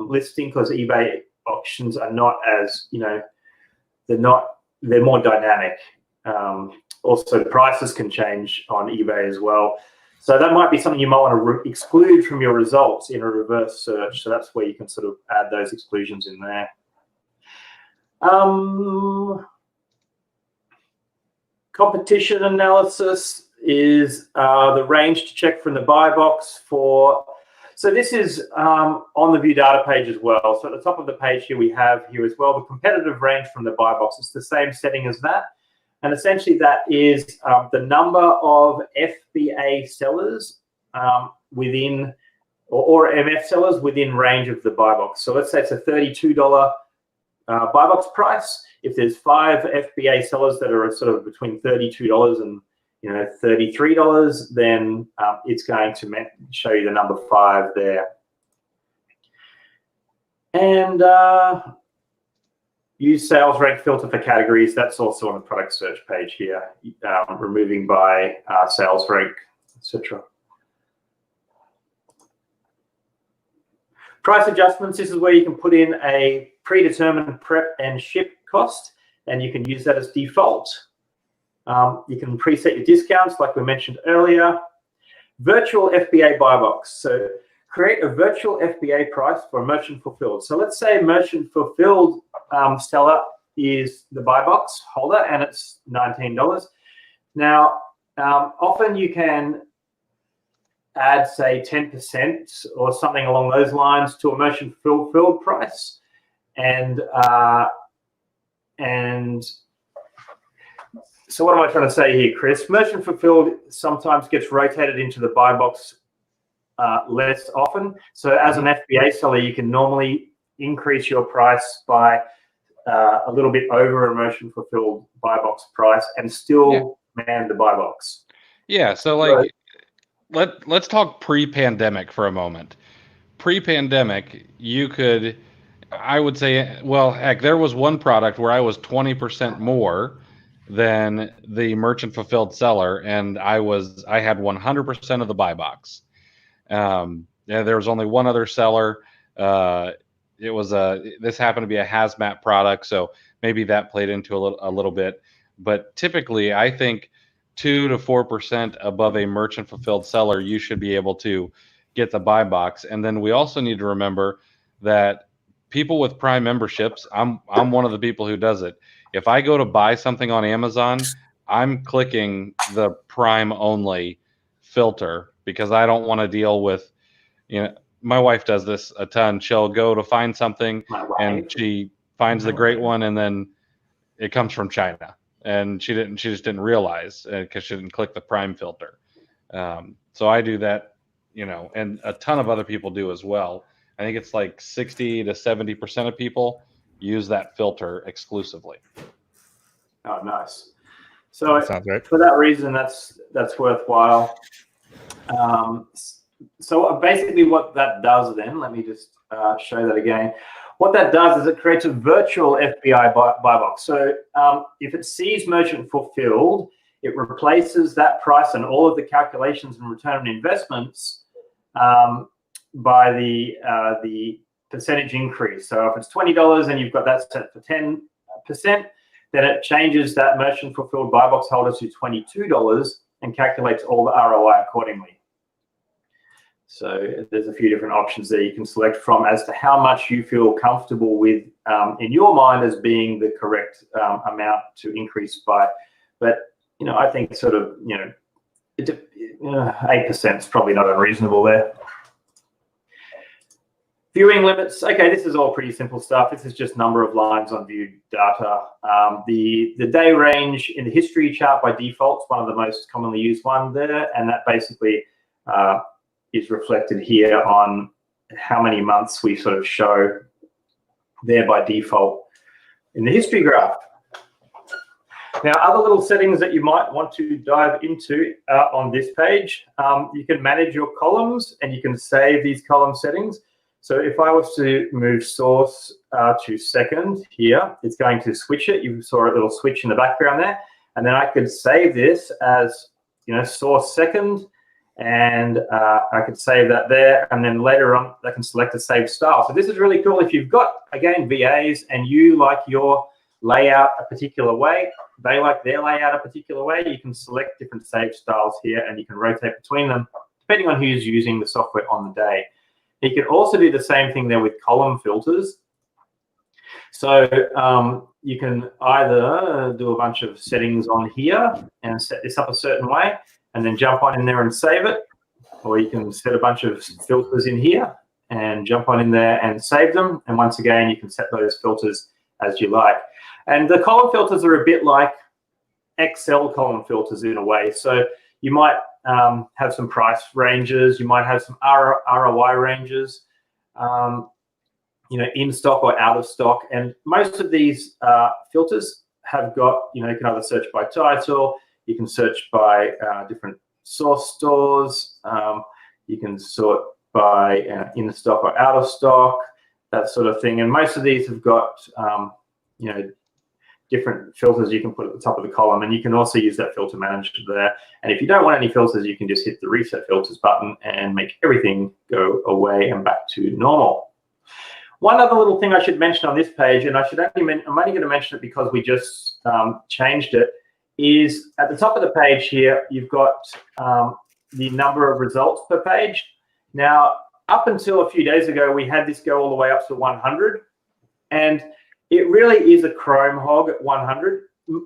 listing, because eBay auctions are not as, they're more dynamic. Also, prices can change on eBay as well. So that might be something you might want to exclude from your results in a reverse search. So that's where you can sort of add those exclusions in there. Competition analysis is the range to check from the buy box for. So this is on the view data page as well. So at the top of the page here, we have here as well the competitive range from the buy box. It's the same setting as that. And essentially that is the number of FBA sellers within, or MF sellers within range of the buy box. So let's say it's a $32 buy box price. If there's 5 FBA sellers that are sort of between $32 and $33, then it's going to show you the number 5 there. And use sales rank filter for categories. That's also on the product search page here, removing by sales rank, etc. Price adjustments. This is where you can put in a predetermined prep and ship cost, and you can use that as default. You can preset your discounts, like we mentioned earlier. Virtual FBA buy box. So create a virtual FBA price for merchant fulfilled. So let's say merchant fulfilled seller is the buy box holder, and it's $19. Now, often you can add, say, 10% or something along those lines to a merchant fulfilled price, and so what am I trying to say here, Chris? Merchant fulfilled sometimes gets rotated into the buy box less often. So as an FBA seller, you can normally increase your price by a little bit over a merchant fulfilled buy box price and still man the buy box.
Yeah. So like, let's talk pre-pandemic for a moment. Pre-pandemic, you could, I would say, well, heck, there was one product where I was 20% more than the merchant fulfilled seller, and I had 100% of the buy box. There was only one other seller. This happened to be a hazmat product, so maybe that played into a little bit. But typically, I think 2 to 4% above a merchant fulfilled seller, you should be able to get the buy box. And then we also need to remember that people with Prime memberships, I'm one of the people who does it. If I go to buy something on Amazon, I'm clicking the Prime only filter because I don't want to deal with, my wife does this a ton. She'll go to find something and she finds the great one, and then it comes from China, and she just didn't realize because she didn't click the Prime filter. So I do that, and a ton of other people do as well. I think it's like 60 to 70% of people use that filter exclusively.
Oh, nice. So
that sounds right.
For that reason, that's worthwhile. So basically what that does then, let me just show that again. What that does is it creates a virtual FBI buy box. So if it sees merchant fulfilled, it replaces that price and all of the calculations and return on investments by the percentage increase. So if it's $20 and you've got that set for 10%, then it changes that merchant fulfilled buy box holder to $22 and calculates all the ROI accordingly. So there's a few different options there you can select from as to how much you feel comfortable with in your mind as being the correct amount to increase by. But, I think sort of, 8% is probably not unreasonable there. Viewing limits. Okay, this is all pretty simple stuff. This is just number of lines on viewed data. The day range in the history chart by default is one of the most commonly used ones there, and that basically is reflected here on how many months we sort of show there by default in the history graph. Now, other little settings that you might want to dive into on this page, you can manage your columns and you can save these column settings. So if I was to move source to second here, it's going to switch it. You saw a little switch in the background there. And then I could save this as, source second. and I could save that there, and then later on I can select a save style. So this is really cool if you've got, again, VAs and you like your layout a particular way, they like their layout a particular way, you can select different save styles here and you can rotate between them depending on who's using the software on the day. You can also do the same thing there with column filters. So you can either do a bunch of settings on here and set this up a certain way and then jump on in there and save it, or you can set a bunch of filters in here and jump on in there and save them, and once again you can set those filters as you like. And the column filters are a bit like Excel column filters in a way. So you might have some price ranges, you might have some ROI ranges, in stock or out of stock. And most of these filters have got, you can either search by title, you can search by different source stores, you can sort by in stock or out of stock, that sort of thing. And most of these have got, different filters you can put at the top of the column, and you can also use that filter manager there. And if you don't want any filters, you can just hit the reset filters button and make everything go away and back to normal. One other little thing I should mention on this page, and I'm only going to mention it because we just changed it, is at the top of the page here, you've got the number of results per page. Now, up until a few days ago, we had this go all the way up to 100, and it really is a Chrome hog at 100.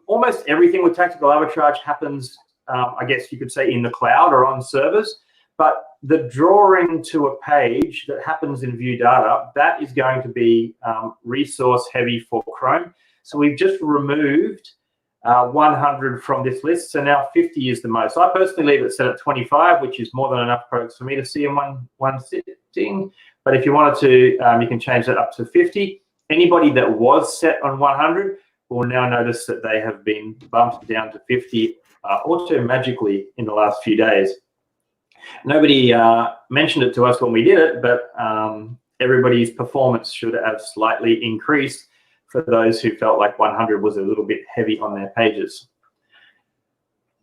Almost everything with Tactical Arbitrage happens, I guess you could say, in the cloud or on servers. But the drawing to a page that happens in view data, that is going to be resource heavy for Chrome. So we've just removed 100 from this list. So now 50 is the most. I personally leave it set at 25, which is more than enough products for me to see in one sitting. But if you wanted to, you can change that up to 50. Anybody that was set on 100 will now notice that they have been bumped down to 50 auto-magically in the last few days. Nobody mentioned it to us when we did it, but everybody's performance should have slightly increased for those who felt like 100 was a little bit heavy on their pages.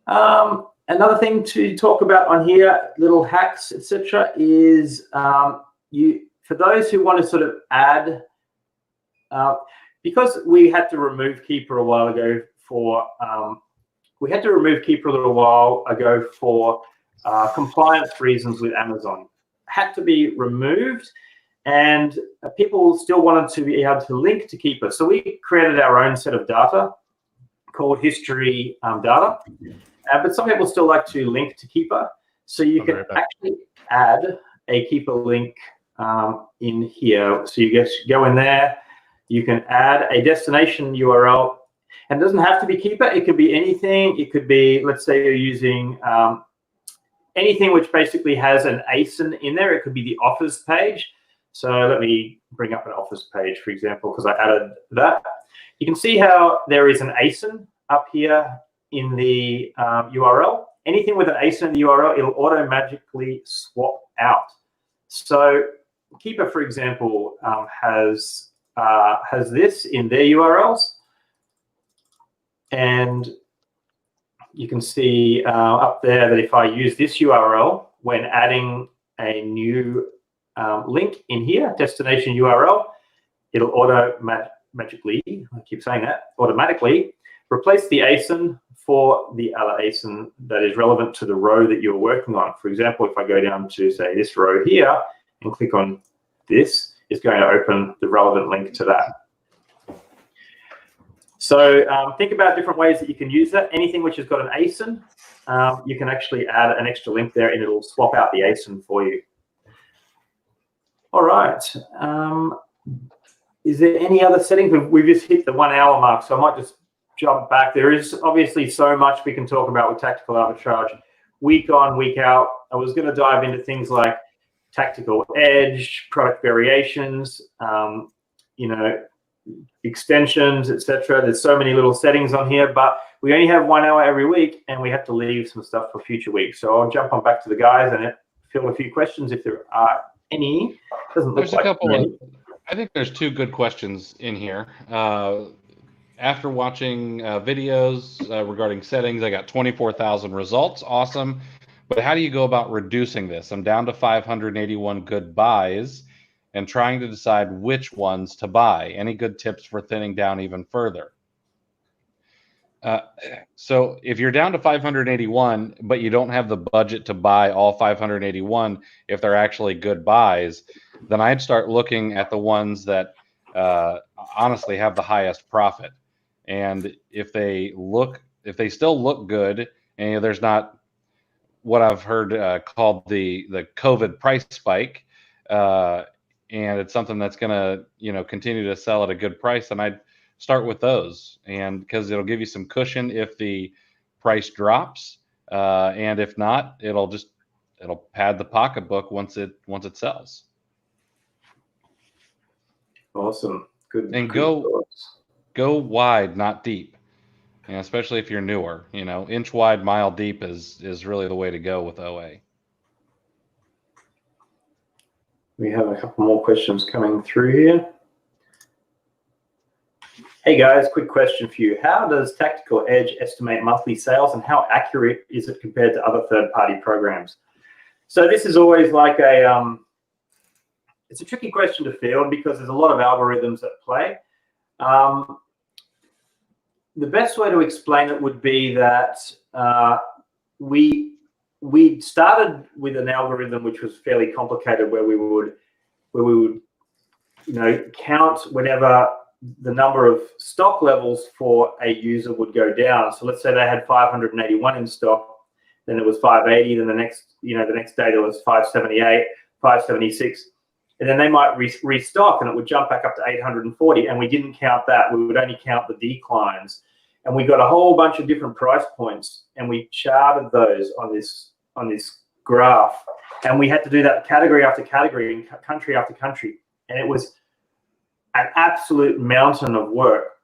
Another thing to talk about on here, little hacks, etc., is for those who want to sort of add, because we had to remove Keeper a while ago for compliance reasons with Amazon. Had to be removed, and people still wanted to be able to link to Keeper. So we created our own set of data called history data, but some people still like to link to Keeper. So you can actually add a Keeper link in here. So you just go in there, you can add a destination URL, and it doesn't have to be Keeper. It could be anything. It could be, let's say you're using anything which basically has an ASIN in there. It could be the offers page. So let me bring up an offers page, for example, because I added that. You can see how there is an ASIN up here in the URL. Anything with an ASIN in the URL, it'll automatically swap out. So Keeper, for example, has this in their URLs, and you can see up there that if I use this URL when adding a new link in here, destination URL, it'll automatically, I keep saying that, automatically replace the ASIN for the other ASIN that is relevant to the row that you're working on. For example, if I go down to, say, this row here and click on this, it's going to open the relevant link to that. So think about different ways that you can use that. Anything which has got an ASIN, you can actually add an extra link there and it'll swap out the ASIN for you. All right. Is there any other settings? We've just hit the 1 hour mark, so I might just jump back. There is obviously so much we can talk about with Tactical Arbitrage week on, week out. I was going to dive into things like tactical edge, product variations, extensions, etc. There's so many little settings on here, but we only have 1 hour every week, and we have to leave some stuff for future weeks. So I'll jump on back to the guys and field a few questions if there are any. Doesn't look like many.
I think there's 2 good questions in here. After watching videos regarding settings, I got 24,000 results. Awesome. But how do you go about reducing this? I'm down to 581 good buys and trying to decide which ones to buy. Any good tips for thinning down even further? So if you're down to 581, but you don't have the budget to buy all 581, if they're actually good buys, then I'd start looking at the ones that honestly have the highest profit. And if they still look good, and there's not what I've heard called the COVID price spike, and it's something that's going to continue to sell at a good price, and I'd start with those, and because it'll give you some cushion if the price drops, and if not, it'll pad the pocketbook once it sells.
Awesome, good.
And
good
go wide, not deep. Especially if you're newer, inch wide, mile deep is really the way to go with OA.
We have a couple more questions coming through here. Hey guys, quick question for you. How does Tactical Edge estimate monthly sales, and how accurate is it compared to other third-party programs? So this is always like it's a tricky question to field because there's a lot of algorithms at play. The best way to explain it would be that we started with an algorithm which was fairly complicated, where we would count whenever the number of stock levels for a user would go down. So let's say they had 581 in stock, then it was 580, then the next day there was 578, 576, and then they might restock and it would jump back up to 840, and we didn't count that. We would only count the declines. And we got a whole bunch of different price points, and we charted those on this graph. And we had to do that category after category and country after country. And it was an absolute mountain of work.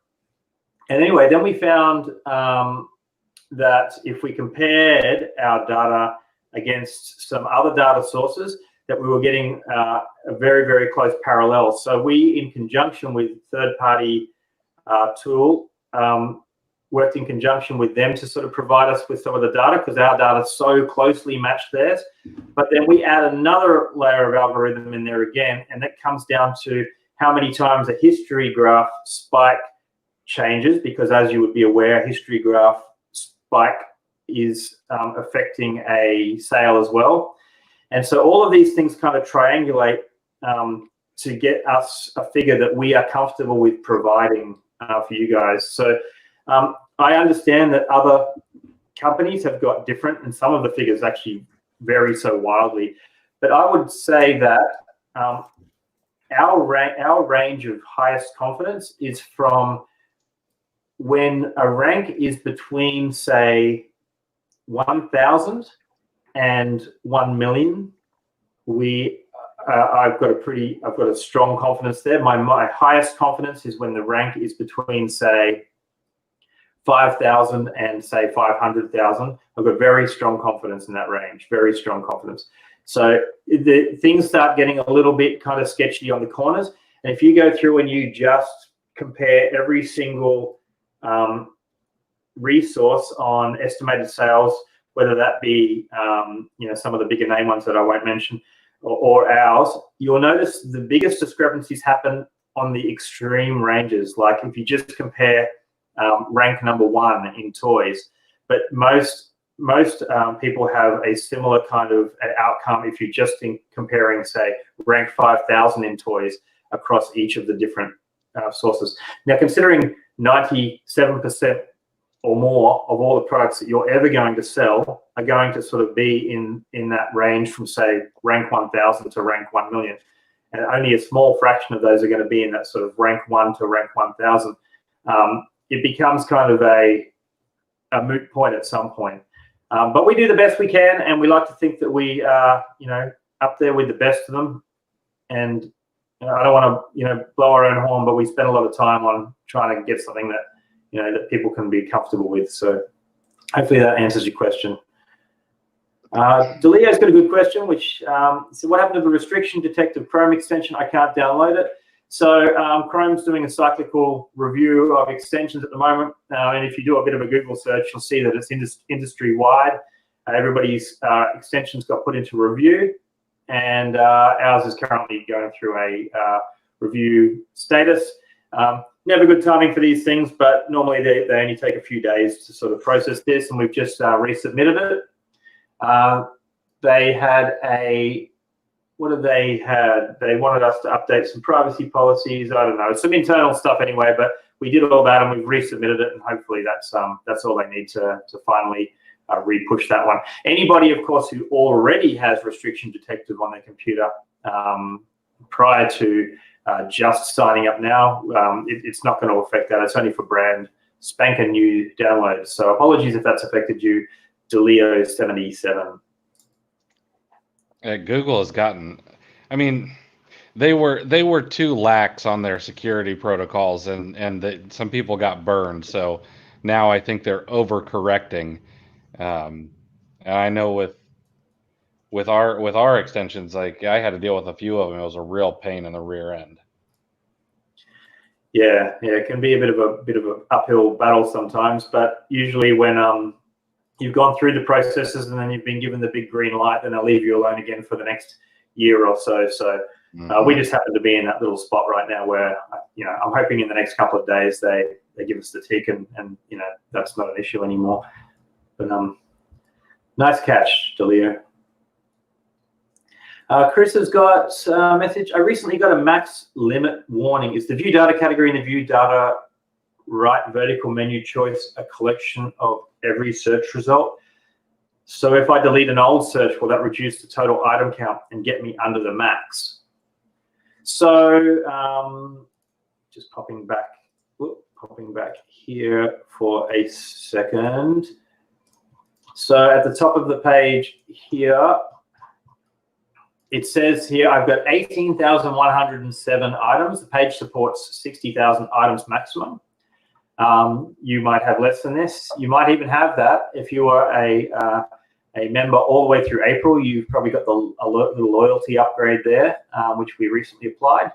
And anyway, then we found that if we compared our data against some other data sources, that we were getting a very, very close parallel. So we, in conjunction with third-party tool, worked in conjunction with them to sort of provide us with some of the data, because our data so closely matched theirs. But then we add another layer of algorithm in there again, and that comes down to how many times a history graph spike changes, because as you would be aware, a history graph spike is affecting a sale as well. And so all of these things kind of triangulate to get us a figure that we are comfortable with providing for you guys. So I understand that other companies have got different, and some of the figures actually vary so wildly. But I would say that our range of highest confidence is from when a rank is between, say, 1,000 and 1 million. I've got a strong confidence there. My highest confidence is when the rank is between, say, 5,000 and say 500,000. I've got very strong confidence in that range, very strong confidence. So the things start getting a little bit kind of sketchy on the corners. And if you go through and you just compare every single resource on estimated sales, whether that be some of the bigger name ones that I won't mention, or ours, you'll notice the biggest discrepancies happen on the extreme ranges. Like if you just compare rank number 1 in toys, but most people have a similar kind of outcome if you're just comparing, say, rank 5,000 in toys across each of the different sources. Now, considering 97% or more of all the products that you're ever going to sell are going to sort of be in that range from, say, rank 1,000 to rank 1 million, and only a small fraction of those are going to be in that sort of rank 1 to rank 1,000, it becomes kind of a moot point at some point. But we do the best we can, and we like to think that we are, up there with the best of them. And I don't want to, blow our own horn, but we spend a lot of time on trying to get something that, that people can be comfortable with. So hopefully that answers your question. Delio's got a good question, which so what happened to the restriction detective Chrome extension? I can't download it. So Chrome's doing a cyclical review of extensions at the moment, and if you do a bit of a Google search, you'll see that it's industry-wide. Everybody's extensions got put into review, and ours is currently going through a review status. Never good timing for these things, but normally they only take a few days to sort of process this, and we've just resubmitted it. They had a, what did they had? They wanted us to update some privacy policies. I don't know, some internal stuff anyway, but we did all that and we've resubmitted it, and hopefully that's all they need to finally re-push that one. Anybody, of course, who already has restriction detected on their computer prior to just signing up now, it's not going to affect that. It's only for brand spanking new downloads. So apologies if that's affected you, Delio77.
Google has gotten, I mean, they were too lax on their security protocols, and some people got burned. So now I think they're overcorrecting. And I know with our extensions, like I had to deal with a few of them. It was a real pain in the rear end.
Yeah, it can be a bit of an uphill battle sometimes, but usually when you've gone through the processes and then you've been given the big green light, then they'll leave you alone again for the next year or so. So we just happen to be in that little spot right now where, I'm hoping in the next couple of days they give us the tick and that's not an issue anymore. But nice catch, Delio. Chris has got a message. I recently got a max limit warning. Is the view data category in the view data right vertical menu choice a collection of every search result? So if I delete an old search, will that reduce the total item count and get me under the max? So just popping back here for a second. So at the top of the page here, it says here I've got 18,107 items. The page supports 60,000 items maximum. You might have less than this. You might even have that if you are a member all the way through April. You've probably got the loyalty upgrade there, which we recently applied.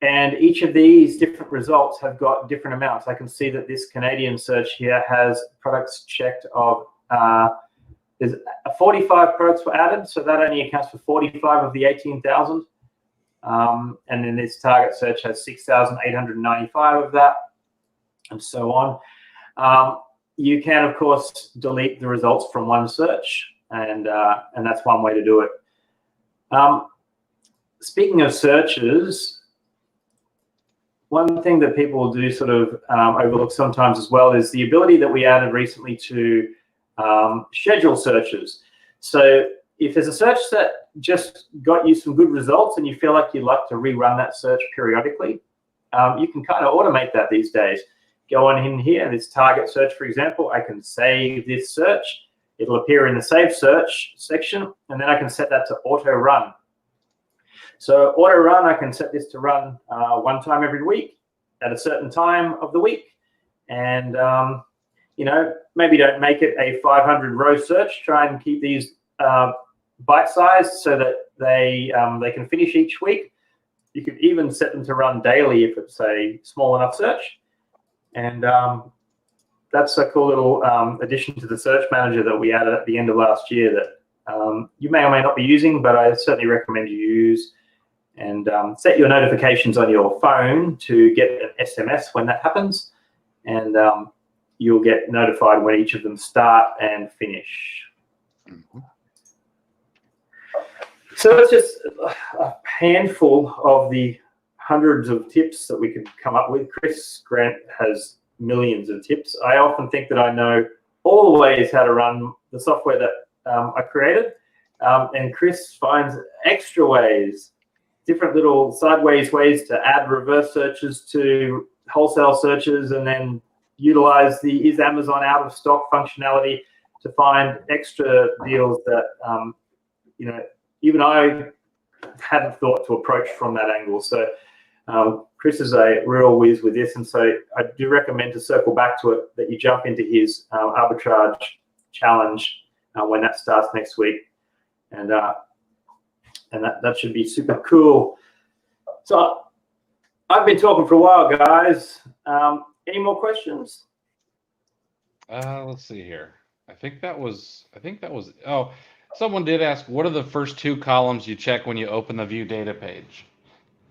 And each of these different results have got different amounts. I can see that this Canadian search here has products checked of, there's 45 products were added, so that only accounts for 45 of the 18,000. And then this target search has 6,895 of that, and so on. You can, of course, delete the results from one search, and that's one way to do it. Speaking of searches, one thing that people do sort of overlook sometimes as well is the ability that we added recently to schedule searches. So if there's a search that just got you some good results and you feel like you'd like to rerun that search periodically, you can kind of automate that these days. Go on in here, this target search, for example, I can save this search. It'll appear in the save search section, and then I can set that to auto run. So auto run, I can set this to run one time every week at a certain time of the week. And, maybe don't make it a 500 row search. Try and keep these bite-sized so that they can finish each week. You could even set them to run daily if it's a small enough search. And that's a cool little addition to the search manager that we added at the end of last year that you may or may not be using, but I certainly recommend you use. And set your notifications on your phone to get an SMS when that happens. And you'll get notified when each of them start and finish. Mm-hmm. So it's just a handful of the hundreds of tips that we could come up with. Chris Grant has millions of tips. I often think that I know all the ways how to run the software that I created. And Chris finds extra ways, different little sideways ways to add reverse searches to wholesale searches, and then utilize the is Amazon out of stock functionality to find extra deals that even I hadn't thought to approach from that angle. So Chris is a real whiz with this, and so I do recommend to circle back to it, that you jump into his arbitrage challenge when that starts next week, and that should be super cool. So I've been talking for a while, guys. Any more questions?
Let's see here. I think that was. Oh, someone did ask, what are the first two columns you check when you open the view data page?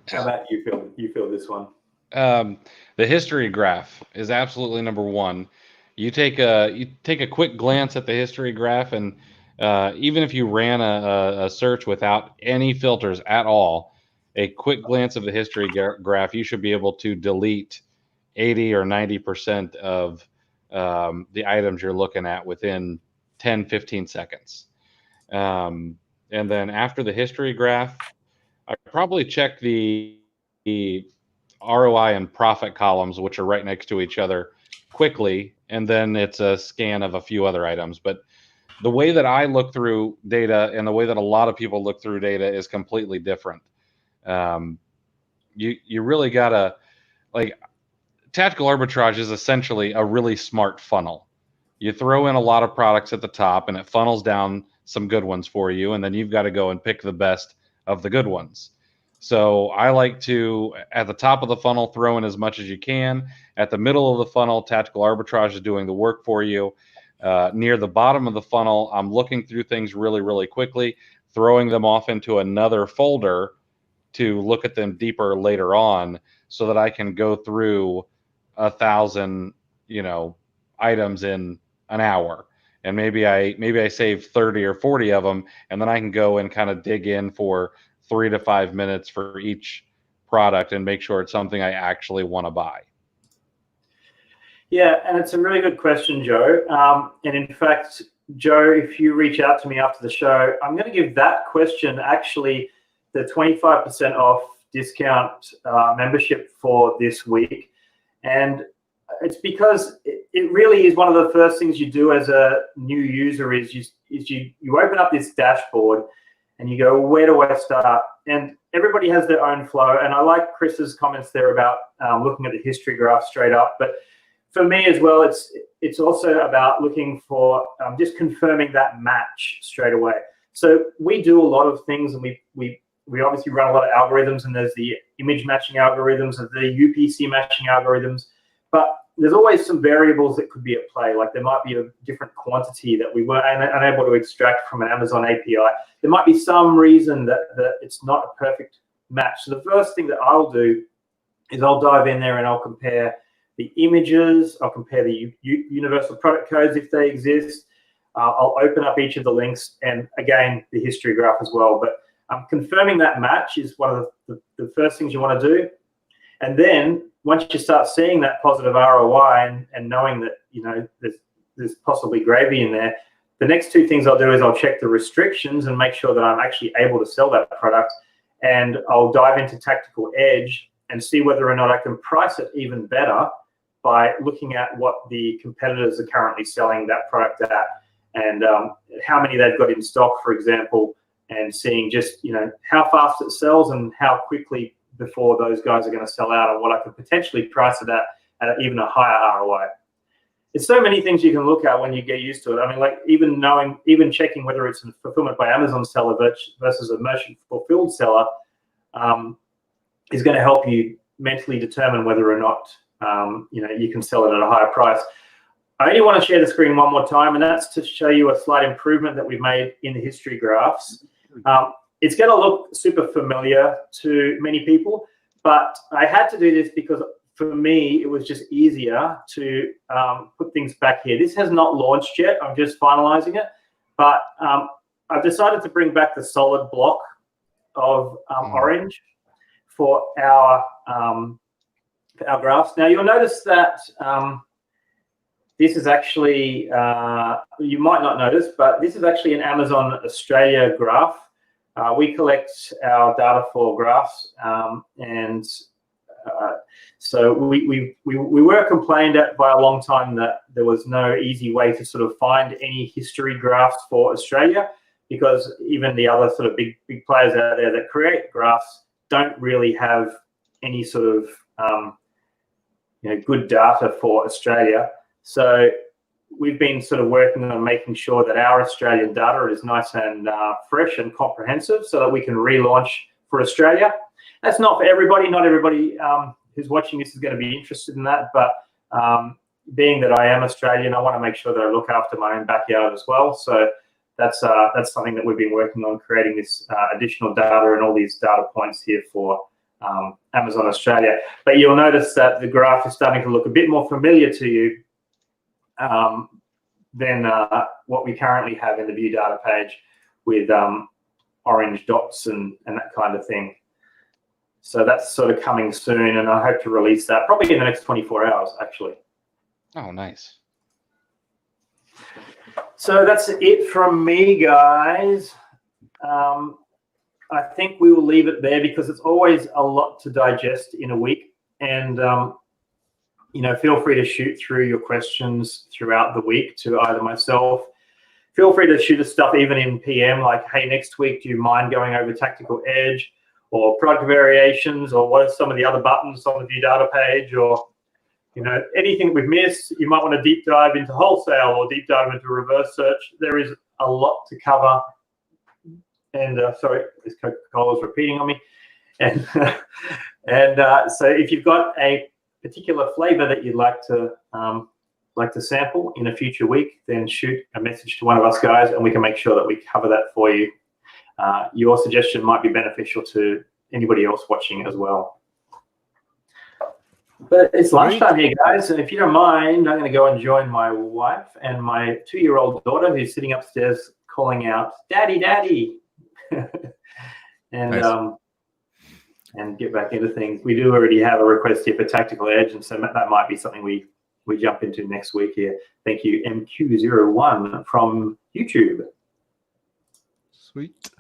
How about you, Phil? You fill this one.
The history graph is absolutely number one. You take a quick glance at the history graph, and even if you ran a search without any filters at all, a quick glance of the history graph, you should be able to delete 80 or 90% of the items you're looking at within 10, 15 seconds. And then after the history graph, I probably check the ROI and profit columns, which are right next to each other, quickly, and then it's a scan of a few other items. But the way that I look through data and the way that a lot of people look through data is completely different. You really gotta, like, tactical arbitrage is essentially a really smart funnel. You throw in a lot of products at the top and it funnels down some good ones for you, and then you've got to go and pick the best of the good ones. So I like to, at the top of the funnel, throw in as much as you can. At the middle of the funnel, tactical arbitrage is doing the work for you. Near the bottom of the funnel, I'm looking through things really, really quickly, throwing them off into another folder to look at them deeper later on, so that I can go through 1,000, items in an hour. And maybe I save 30 or 40 of them, and then I can go and kind of dig in for 3 to 5 minutes for each product and make sure it's something I actually want to buy.
Yeah, and it's a really good question, Joe. And in fact, Joe, if you reach out to me after the show, I'm going to give that question actually the 25% off discount membership for this week. And it's because it really is one of the first things you do as a new user is you open up this dashboard and you go, where do I start? And everybody has their own flow. And I like Chris's comments there about looking at the history graph straight up. But for me as well, it's also about looking for just confirming that match straight away. So we do a lot of things, and we obviously run a lot of algorithms, and there's the image matching algorithms and the UPC matching algorithms. But there's always some variables that could be at play. Like there might be a different quantity that we weren't unable to extract from an Amazon API. There might be some reason that it's not a perfect match. So the first thing that I'll do is I'll dive in there and I'll compare the images. I'll compare the universal product codes if they exist. I'll open up each of the links, and again, the history graph as well. But confirming that match is one of the first things you want to do. And then once you start seeing that positive ROI and knowing that there's possibly gravy in there, the next two things I'll do is I'll check the restrictions and make sure that I'm actually able to sell that product. And I'll dive into Tactical Edge and see whether or not I can price it even better by looking at what the competitors are currently selling that product at, and how many they've got in stock, for example, and seeing just how fast it sells and how quickly before those guys are going to sell out, and what I could potentially price it at even a higher ROI. There's so many things you can look at when you get used to it. I mean, like even checking whether it's a fulfillment by Amazon seller versus a merchant fulfilled seller is going to help you mentally determine whether or not you can sell it at a higher price. I only want to share the screen one more time, and that's to show you a slight improvement that we've made in the history graphs. It's going to look super familiar to many people, but I had to do this because for me, it was just easier to put things back here. This has not launched yet. I'm just finalizing it, but I've decided to bring back the solid block of orange for our graphs. Now, you'll notice that this is actually, you might not notice, but this is actually an Amazon Australia graph. We collect our data for graphs, and so we were complained at by a long time that there was no easy way to sort of find any history graphs for Australia, because even the other sort of big players out there that create graphs don't really have any sort of good data for Australia. So we've been sort of working on making sure that our Australian data is nice and fresh and comprehensive, so that we can relaunch for Australia. That's not for everybody. Not everybody who's watching this is going to be interested in that, but being that I am Australian, I want to make sure that I look after my own backyard as well. So that's something that we've been working on, creating this additional data and all these data points here for Amazon Australia. But you'll notice that the graph is starting to look a bit more familiar to you than what we currently have in the view data page with orange dots and that kind of thing. So that's sort of coming soon, and I hope to release that probably in the next 24 hours, actually.
Oh, nice.
So that's it from me, guys. I think we will leave it there because it's always a lot to digest in a week. And, you know, feel free to shoot through your questions throughout the week to either myself. Feel free to shoot us stuff even in PM, like, hey, next week, do you mind going over Tactical Edge or product variations, or what are some of the other buttons on the view data page, or, you know, anything we've missed. You might want to deep dive into wholesale or deep dive into reverse search. There is a lot to cover. And sorry, this Coca-Cola is repeating on me. And so if you've got a particular flavor that you'd like to sample in a future week, then shoot a message to one of us guys, and we can make sure that we cover that for you. Your suggestion might be beneficial to anybody else watching as well. But it's lunchtime here, guys, and if you don't mind, I'm going to go and join my wife and my 2-year-old daughter, who's sitting upstairs calling out, "Daddy, Daddy," and
nice.
And get back into things. We do already have a request here for Tactical Edge, and so that might be something we jump into next week here. Thank you, MQ01 from YouTube.
Sweet.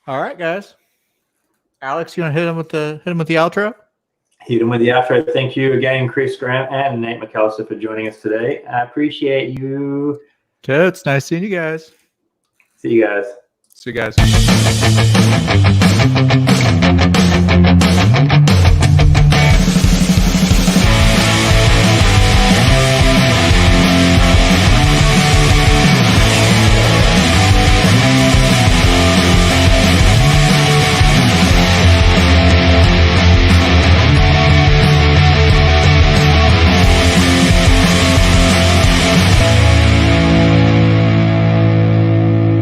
All right, guys. Alex, you want to hit him with the outro?
Hit him with the outro. Thank you again, Chris Grant and Nate McAllister, for joining us today. I appreciate you.
It's nice seeing you guys.
See you guys.
See you guys.